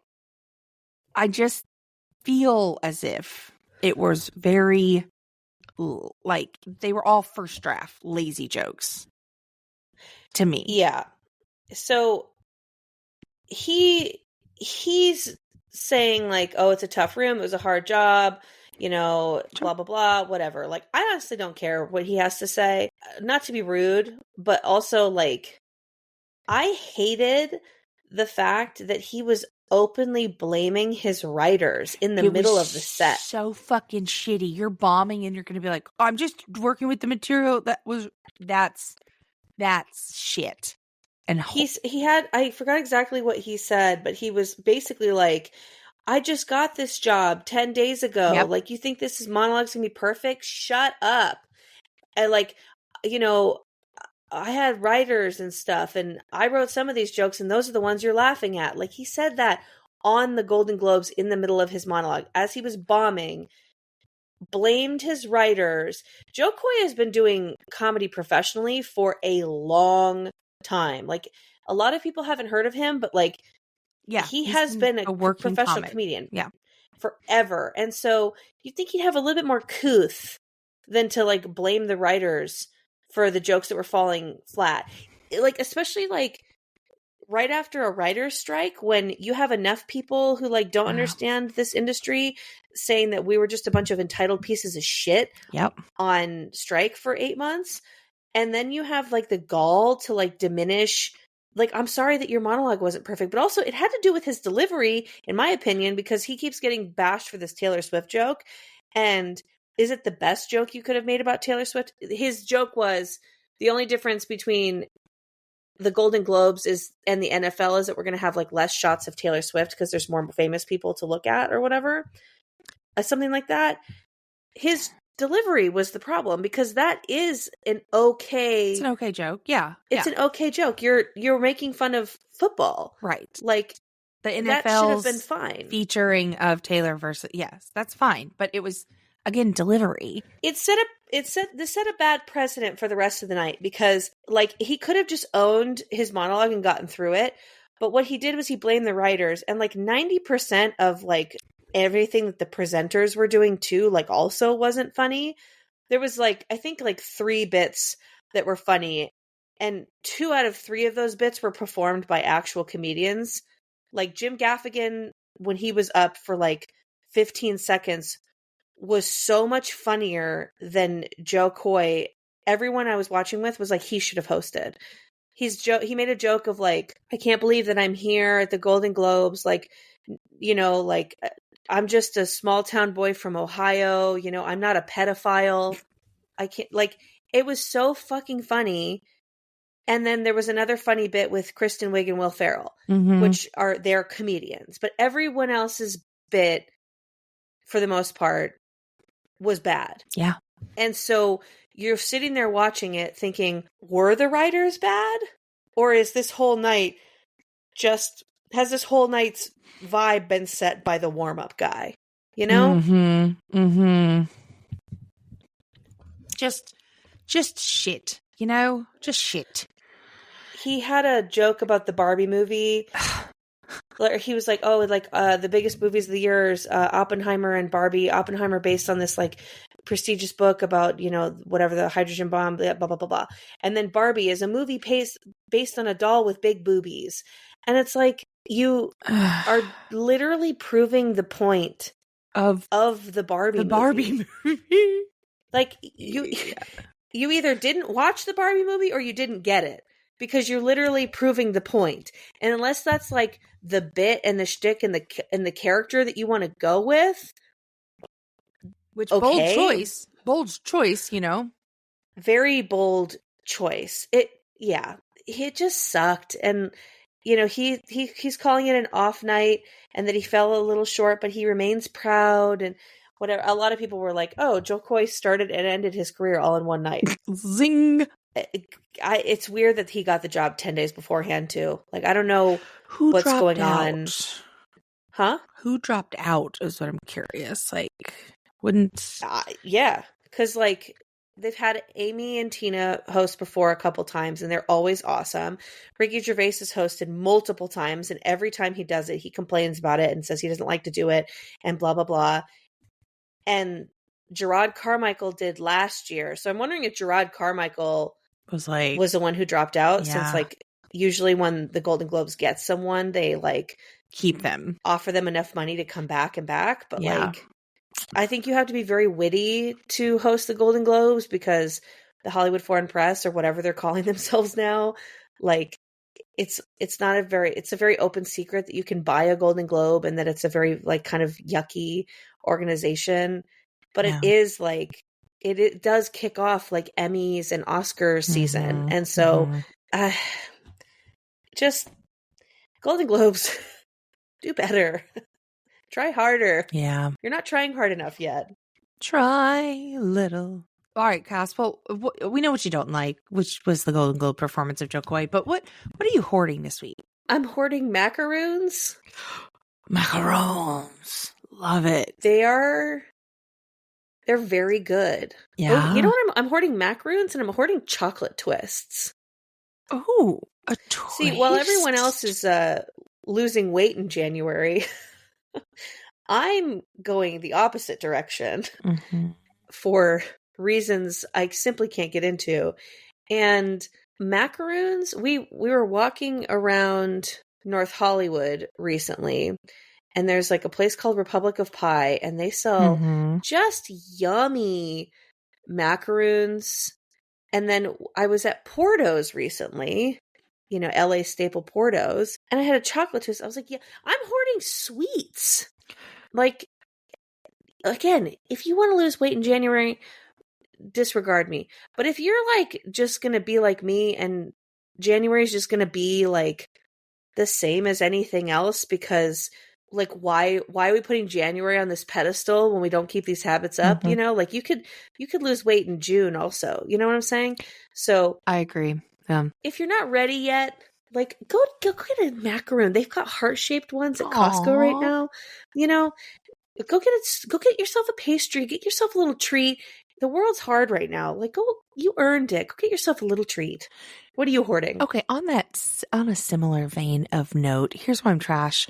I just feel as if it was very, like, they were all first draft lazy jokes to me. Yeah. So he's saying like, oh, it's a tough room. It was a hard job, you know, blah, blah, blah, whatever. Like, I honestly don't care what he has to say. Not to be rude, but also like, I hated the fact that he was openly blaming his writers in the middle of the set. So fucking shitty. You're bombing and you're going to be like, I'm just working with the material that's shit. And I forgot exactly what he said, but he was basically like, I just got this job 10 days ago. Yep. Like, you think this monologue's gonna be perfect? Shut up. And like, you know, I had writers and stuff, and I wrote some of these jokes, and those are the ones you're laughing at. Like, he said that on the Golden Globes in the middle of his monologue as he was bombing, blamed his writers. Joe Coy has been doing comedy professionally for a long time. Like, a lot of people haven't heard of him, but like, yeah, he has been a working professional comic. comedian forever. And so you'd think he'd have a little bit more couth than to like blame the writers for the jokes that were falling flat. Like, especially like right after a writer's strike, when you have enough people who like don't understand this industry saying that we were just a bunch of entitled pieces of shit on strike for 8 months. And then you have like the gall to like diminish, like, I'm sorry that your monologue wasn't perfect, but also it had to do with his delivery, in my opinion, because he keeps getting bashed for this Taylor Swift joke. And is it the best joke you could have made about Taylor Swift? His joke was the only difference between the Golden Globes and the NFL is that we're going to have like less shots of Taylor Swift because there's more famous people to look at or whatever. Something like that. His delivery was the problem, because that is it's an okay joke. Yeah. It's an okay joke. You're making fun of football. Right. Like, the NFL that should have been fine. Featuring of Taylor versus, yes, that's fine. But it was, again, delivery. This set a bad precedent for the rest of the night, because like, he could have just owned his monologue and gotten through it. But what he did was he blamed the writers, and like 90% of like everything that the presenters were doing too, like, also wasn't funny. There was like, I think like 3 bits that were funny, and 2 out of 3 of those bits were performed by actual comedians. Like, Jim Gaffigan, when he was up for like 15 seconds, was so much funnier than Joe Coy. Everyone I was watching with was like, he should have hosted. He made a joke of like, I can't believe that I'm here at the Golden Globes. Like, you know, like, I'm just a small town boy from Ohio. You know, I'm not a pedophile. I can't, like, it was so fucking funny. And then there was another funny bit with Kristen Wiig and Will Ferrell, which they're comedians. But everyone else's bit, for the most part, was bad. Yeah. And so you're sitting there watching it thinking, were the writers bad? Or is this whole night has this whole night's vibe been set by the warm-up guy? You know? Just shit, you know? Just shit. He had a joke about the Barbie movie he was like, oh, like the biggest movies of the year is Oppenheimer and Barbie. Oppenheimer based on this like prestigious book about, you know, whatever, the hydrogen bomb, blah, blah, blah, blah, blah. And then Barbie is a movie based on a doll with big boobies. And it's like, you are literally proving the point of the Barbie movie. Like, you either didn't watch the Barbie movie or you didn't get it, because you're literally proving the point. And unless that's like the bit and the shtick and the character that you want to go with, which okay. bold choice, you know, very bold choice. It just sucked. And you know, he's calling it an off night and that he fell a little short, but he remains proud and whatever. A lot of people were like, oh, Joe Coy started and ended his career all in one night. Zing. It's weird that he got the job 10 days beforehand too. Like, I don't know what's going on. Huh? Who dropped out is what I'm curious. Like, wouldn't... yeah, because like they've had Amy and Tina host before a couple times, and they're always awesome. Ricky Gervais has hosted multiple times, and every time he does it, he complains about it and says he doesn't like to do it, and blah, blah, blah. And Gerard Carmichael did last year. So I'm wondering if Gerard Carmichael was the one who dropped out, since like usually when the Golden Globes get someone, they like keep them, offer them enough money to come back and back. But like, I think you have to be very witty to host the Golden Globes, because the Hollywood Foreign Press, or whatever they're calling themselves now, like it's a very open secret that you can buy a Golden Globe, and that it's a very like kind of yucky organization. But it is like, it does kick off like Emmys and Oscars season. And so just Golden Globes, do better. Try harder. Yeah. You're not trying hard enough yet. Try a little. All right, Cass. Well, we know what you don't like, which was the Golden Globe performance of Joe Coy. But what are you hoarding this week? I'm hoarding macaroons. Macarons. Love it. They're very good. Yeah. Oh, you know what? I'm hoarding macaroons, and I'm hoarding chocolate twists. Oh, a twist. See, while everyone else is losing weight in January, I'm going the opposite direction for reasons I simply can't get into. And macaroons, we were walking around North Hollywood recently, and there's like a place called Republic of Pie, and they sell just yummy macaroons. And then I was at Porto's recently, you know, LA staple Porto's, and I had a chocolate twist. I was like, yeah, I'm hoarding sweets. Like, again, if you want to lose weight in January, disregard me. But if you're like just going to be like me, and January is just going to be like the same as anything else, because like, why are we putting January on this pedestal when we don't keep these habits up? You know, like you could lose weight in June also. You know what I'm saying? So I agree. If you're not ready yet, like go get a macaroon. They've got heart-shaped ones at Costco right now. You know, go get yourself a pastry, get yourself a little treat. The world's hard right now. Like, you earned it. Go get yourself a little treat. What are you hoarding? Okay, on a similar vein of note, here's why I'm trash.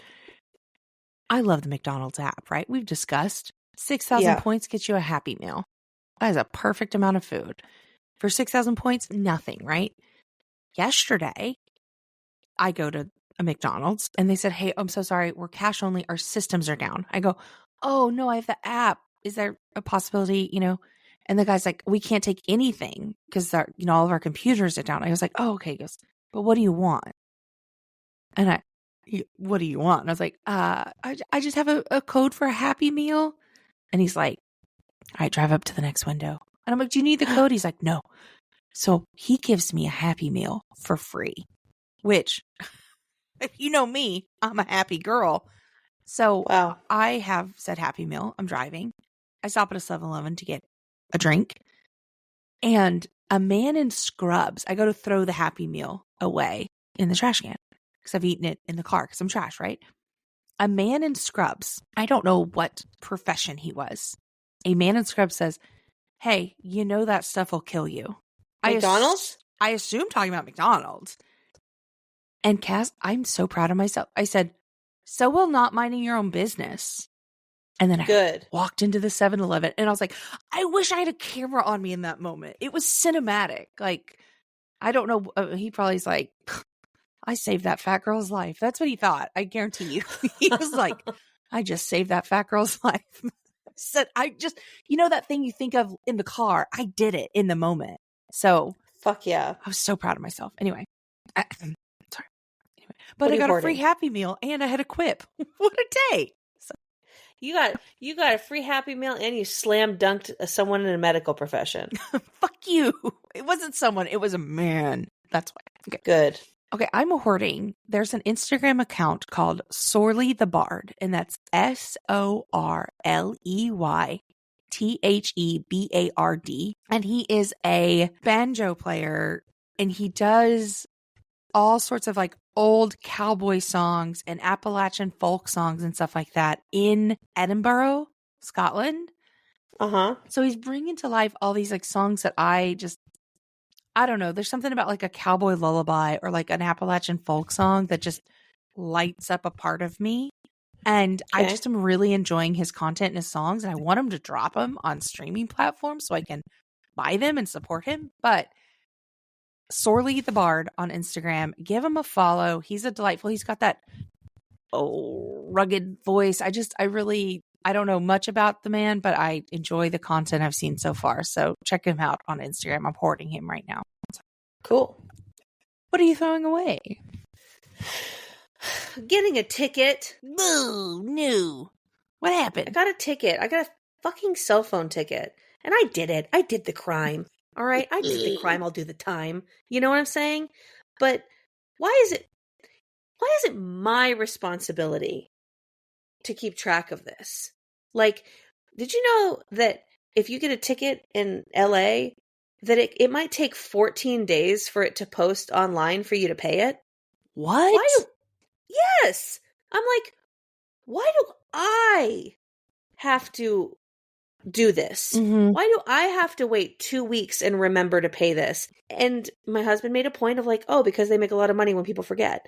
I love the McDonald's app, right? We've discussed 6,000 points gets you a Happy Meal. That is a perfect amount of food. For 6,000 points, nothing, right? Yesterday, I go to a McDonald's and they said, hey, I'm so sorry. We're cash only. Our systems are down. I go, oh, no, I have the app. Is there a possibility, you know? And the guy's like, we can't take anything because all of our computers are down. I was like, oh, okay. He goes, but what do you want? And what do you want? And I was like, I just have a code for a Happy Meal. And he's like, all right, drive up to the next window. And I'm like, do you need the code? He's like, no. So he gives me a Happy Meal for free, which, if you know me, I'm a happy girl. So I have said Happy Meal. I'm driving. I stop at a 7-Eleven to get a drink. And a man in scrubs, I go to throw the Happy Meal away in the trash can because I've eaten it in the car because I'm trash, right? A man in scrubs, I don't know what profession he was. A man in scrubs says, hey, you know that stuff will kill you. McDonald's? I assume talking about McDonald's. And Cass, I'm so proud of myself. I said, so will not minding your own business. And then I Good. walked into the 7-Eleven and I was like, I wish I had a camera on me in that moment. It was cinematic. Like, I don't know. He probably's like, I saved that fat girl's life. That's what he thought. I guarantee you. He was like, I just saved that fat girl's life. Said, I just, that thing you think of in the car, I did it in the moment. So fuck yeah. I was so proud of myself. Anyway, sorry. Anyway, but I got hoarding? a free Happy Meal and I had a Quip. What a day. So. You got a free Happy Meal and you slam dunked someone in a medical profession. Fuck you. It wasn't someone. It was a man. That's why. Okay. Good. Okay, I'm hoarding. There's an Instagram account called Sorley the Bard, and that's SorleyThebard. And he is a banjo player, and he does all sorts of like old cowboy songs and Appalachian folk songs and stuff like that in Edinburgh, Scotland. Uh-huh. So he's bringing to life all these like songs that I don't know. There's something about like a cowboy lullaby or like an Appalachian folk song that just lights up a part of me. And I just am really enjoying his content and his songs. And I want him to drop them on streaming platforms so I can buy them and support him. But Sorley the Bard on Instagram, give him a follow. He's he's got that rugged voice. I don't know much about the man, but I enjoy the content I've seen so far. So check him out on Instagram. I'm hoarding him right now. Cool. What are you throwing away? Getting a ticket. Boo, no. What happened? I got a ticket. I got a fucking cell phone ticket. And I did it. I did the crime. All right? I did the crime. I'll do the time. You know what I'm saying? But why is it my responsibility to keep track of this? Like, did you know that if you get a ticket in LA, that it might take 14 days for it to post online for you to pay it? What? Yes. I'm like, why do I have to do this? Mm-hmm. Why do I have to wait 2 weeks and remember to pay this? And my husband made a point of like, oh, because they make a lot of money when people forget.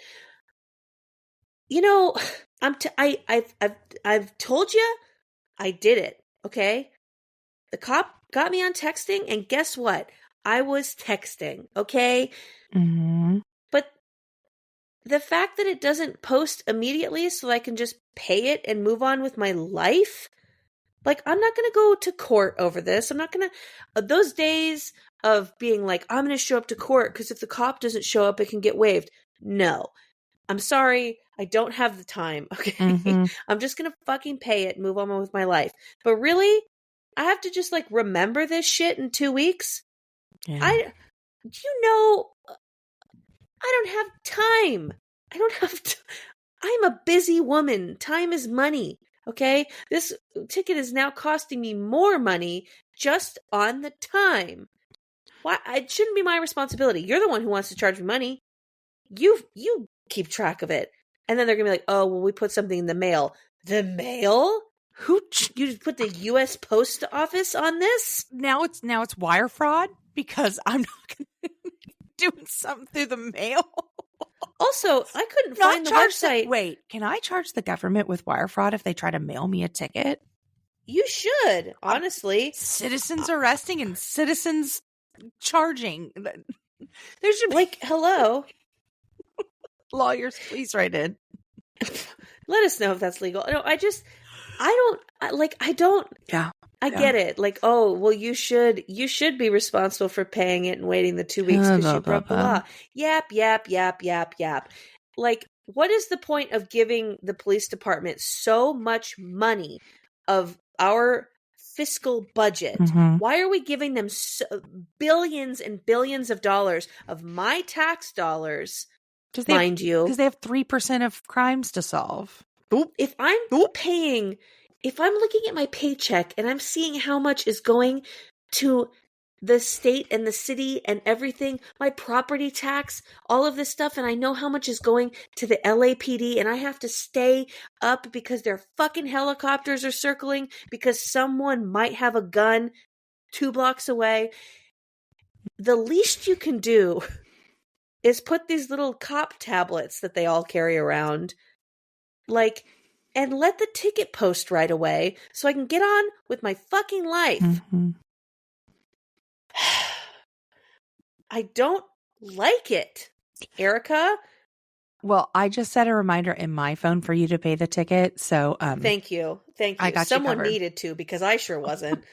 I've told you I did it. Okay. The cop got me on texting, and guess what? I was texting. Okay. Mm-hmm. But the fact that it doesn't post immediately so I can just pay it and move on with my life, like, I'm not going to go to court over this. I'm not going to, those days of being like, I'm going to show up to court because if the cop doesn't show up, it can get waived. No, I'm sorry. I don't have the time. Okay. Mm-hmm. I'm just going to fucking pay it and move on with my life. But really, I have to just like remember this shit in 2 weeks. Yeah. I don't have time. I'm a busy woman. Time is money. Okay. This ticket is now costing me more money just on the time. Why? It shouldn't be my responsibility. You're the one who wants to charge me money. You keep track of it. And then they're going to be like, oh, well, we put something in the mail. The mail? You put the U.S. Post Office on this? Now it's wire fraud because I'm not going to doing something through the mail. Also, I couldn't find the website. Wait, can I charge the government with wire fraud if they try to mail me a ticket? You should, honestly. Citizens arresting and citizens charging. There should be like, hello. Lawyers, please write in. Let us know if that's legal. No, I get it. Like, oh, well, you should be responsible for paying it and waiting the 2 weeks because you broke the law. Yap. Like, what is the point of giving the police department so much money of our fiscal budget? Mm-hmm. Why are we giving them billions and billions of dollars of my tax dollars? Mind you, because they have 3% of crimes to solve. If I'm looking at my paycheck and I'm seeing how much is going to the state and the city and everything, my property tax, all of this stuff, and I know how much is going to the LAPD, and I have to stay up because their fucking helicopters are circling because someone might have a gun 2 blocks away. The least you can do is put these little cop tablets that they all carry around Like, and let the ticket post right away so I can get on with my fucking life. Mm-hmm. I don't like it, Erika. Well, I just set a reminder in my phone for you to pay the ticket. So Thank you. Thank you. I got Someone you covered. needed to, because I sure wasn't.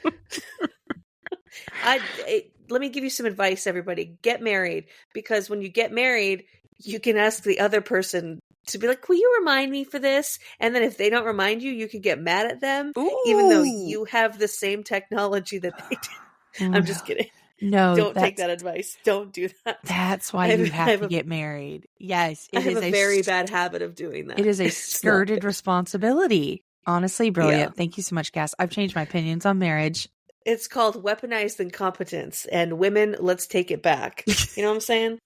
Let me give you some advice, everybody. Get married, because when you get married, you can ask the other person to be like, will you remind me for this? And then if they don't remind you, you can get mad at them, even though you have the same technology that they do. I'm just kidding. No, Don't take that advice. Don't do that. That's why you have to get married. Yes, I have a very bad habit of doing that. It is a skirted responsibility. Honestly, brilliant. Thank you so much, Cass. I've changed my opinions on marriage. It's called weaponized incompetence, and women, let's take it back. You know what I'm saying?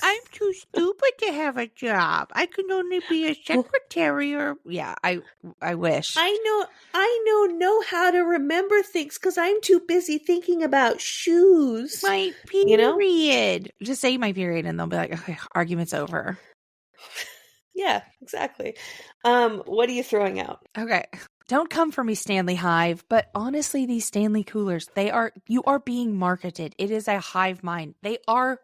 I'm too stupid to have a job. I can only be a secretary or I wish. I know how to remember things because I'm too busy thinking about shoes. My period. You know? Just say my period and they'll be like, okay, argument's over. Yeah, exactly. What are you throwing out? Okay. Don't come for me, Stanley Hive, but honestly, these Stanley coolers, you are being marketed. It is a hive mind. They are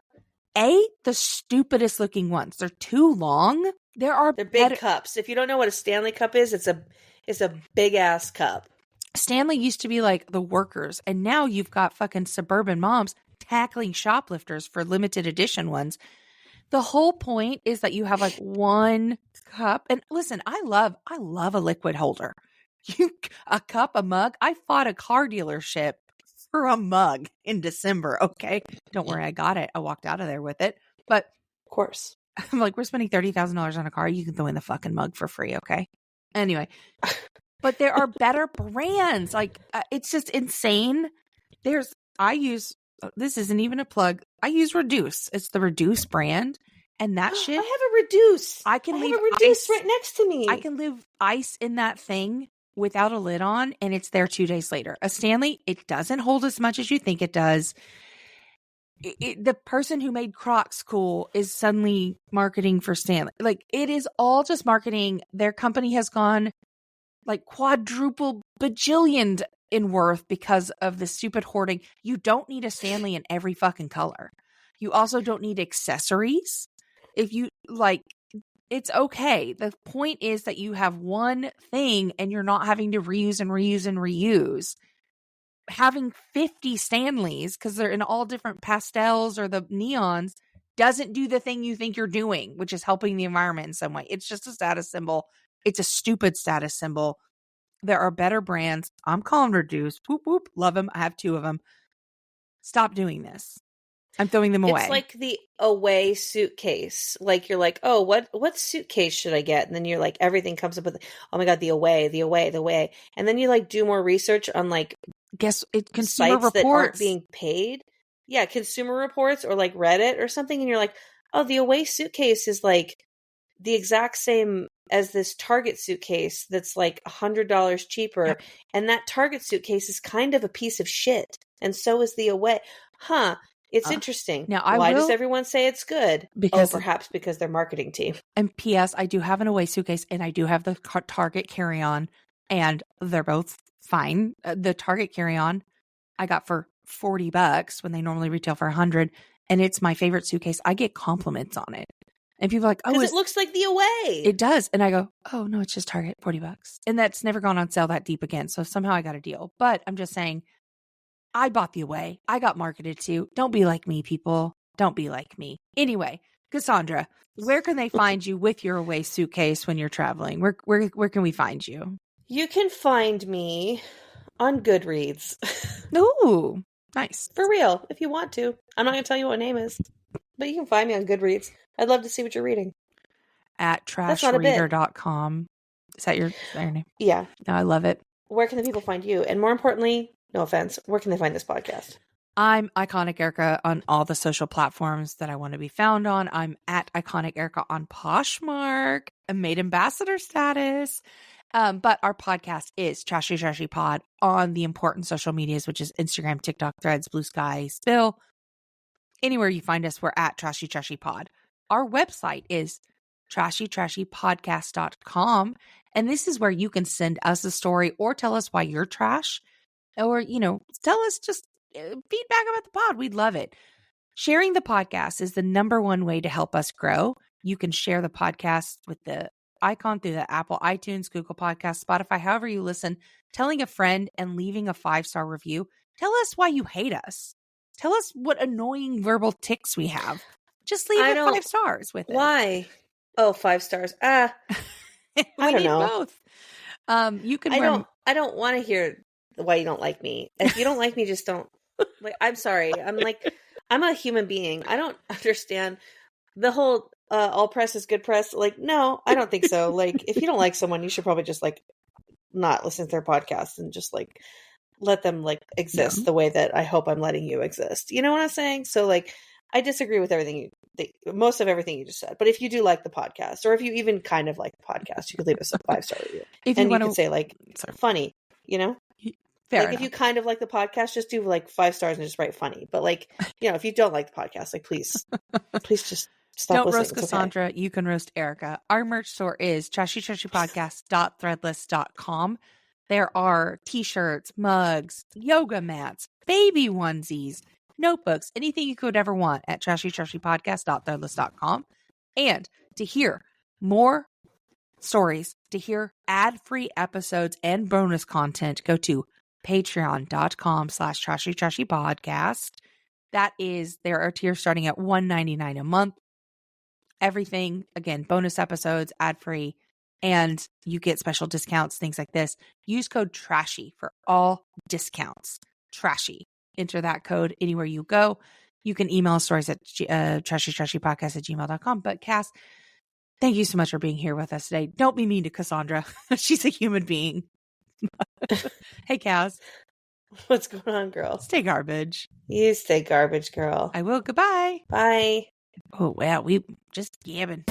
the stupidest looking ones. They're too long. They're big cups. If you don't know what a Stanley cup is, it's a big ass cup. Stanley used to be like the workers, and now you've got fucking suburban moms tackling shoplifters for limited edition ones. The whole point is that you have like one cup. And listen, I love a liquid holder. A cup, a mug. I fought a car dealership for a mug in December. Okay. Don't worry. I got it. I walked out of there with it. But of course, I'm like, we're spending $30,000 on a car. You can throw in the fucking mug for free. Okay. Anyway, but there are better brands. Like, it's just insane. This isn't even a plug. I use Reduce. It's the Reduce brand. And that shit. I have a Reduce. I have a Reduce right next to me. I can leave ice in that thing without a lid on, and it's there 2 days later. A Stanley, it doesn't hold as much as you think it does. The person who made Crocs cool is suddenly marketing for Stanley. Like, it is all just marketing. Their company has gone like quadruple bajillion in worth because of the stupid hoarding. You don't need a Stanley in every fucking color. You also don't need accessories. If you like, it's okay. The point is that you have one thing and you're not having to reuse and reuse and reuse. Having 50 Stanleys, because they're in all different pastels or the neons, doesn't do the thing you think you're doing, which is helping the environment in some way. It's just a status symbol. It's a stupid status symbol. There are better brands. I'm calling Reduce. Whoop, whoop. Love them. I have 2 of them. Stop doing this. I'm throwing them away. It's like the away suitcase. Like, you're like, oh, what suitcase should I get? And then you're like, everything comes up with, oh my God, the away. And then you like do more research on like consumer sites reports that aren't being paid. Yeah, consumer reports or like Reddit or something. And you're like, oh, the away suitcase is like the exact same as this Target suitcase that's like $100 cheaper. Yeah. And that Target suitcase is kind of a piece of shit. And so is the away. Huh. It's interesting. Now, why does everyone say it's good? Because perhaps because their marketing team. And P.S. I do have an away suitcase, and I do have the Target carry-on, and they're both fine. The Target carry-on I got for $40 when they normally retail for $100, and it's my favorite suitcase. I get compliments on it, and people are like, "Oh, because it looks like the away." It does, and I go, "Oh no, it's just Target, $40," and that's never gone on sale that deep again. So somehow I got a deal. But I'm just saying. I bought the away. I got marketed to. Don't be like me, people. Don't be like me. Anyway, Cassandra, where can they find you with your away suitcase when you're traveling? Where can we find you? You can find me on Goodreads. Ooh, nice. For real, if you want to. I'm not going to tell you what my name is, but you can find me on Goodreads. I'd love to see what you're reading. At trashreader.com. Is that your name? Yeah. No, I love it. Where can the people find you? And more importantly, no offense, where can they find this podcast? I'm Iconic Erika on all the social platforms that I want to be found on. I'm at Iconic Erika on Poshmark, a maid ambassador status. But our podcast is Trashy Pod on the important social medias, which is Instagram, TikTok, Threads, Blue Sky, Spill. Anywhere you find us, we're at Trashy Pod. Our website is trashypodcast.com. And this is where you can send us a story or tell us why you're trash, or, tell us just feedback about the pod. We'd love it. Sharing the podcast is the number one way to help us grow. You can share the podcast with the icon through the Apple iTunes, Google Podcasts, Spotify, however you listen, telling a friend and leaving a 5-star review. Tell us why you hate us. Tell us what annoying verbal tics we have. Just leave it 5 stars with it. Why? Oh, 5 stars. We I don't need know. both. You can. I don't want to hear why you don't like me. If you don't like me, just don't. Like, I'm sorry. I'm a human being. I don't understand the whole all press is good press. Like, no, I don't think so. Like, if you don't like someone, you should probably just like not listen to their podcast and just like let them like exist the way that I hope I'm letting you exist. You know what I'm saying? So like, I disagree with most of everything you just said. But if you do like the podcast, or if you even kind of like the podcast, you could leave us a 5-star review. You can say like, funny, Fair enough. If you kind of like the podcast, just do like 5 stars and just write funny. But like, if you don't like the podcast, like please just stop Don't listening. roast Cassandra. Okay. You can roast Erika. Our merch store is trashypodcast.threadless.com. There are t-shirts, mugs, yoga mats, baby onesies, notebooks, anything you could ever want at trashypodcast.threadless.com. And to hear more stories, to hear ad-free episodes and bonus content, go to patreon.com/trashypodcast. There are tiers starting at $1.99 a month. Everything, again, bonus episodes, ad-free, and you get special discounts, things like this. Use code TRASHY for all discounts. TRASHY. Enter that code anywhere you go. You can email stories at trashypodcast@gmail.com. But Cass, thank you so much for being here with us today. Don't be mean to Cassandra. She's a human being. Hey, Cass. What's going on, girl? Stay garbage. You stay garbage, girl. I will. Goodbye. Bye. Oh, wow. We just gabbing.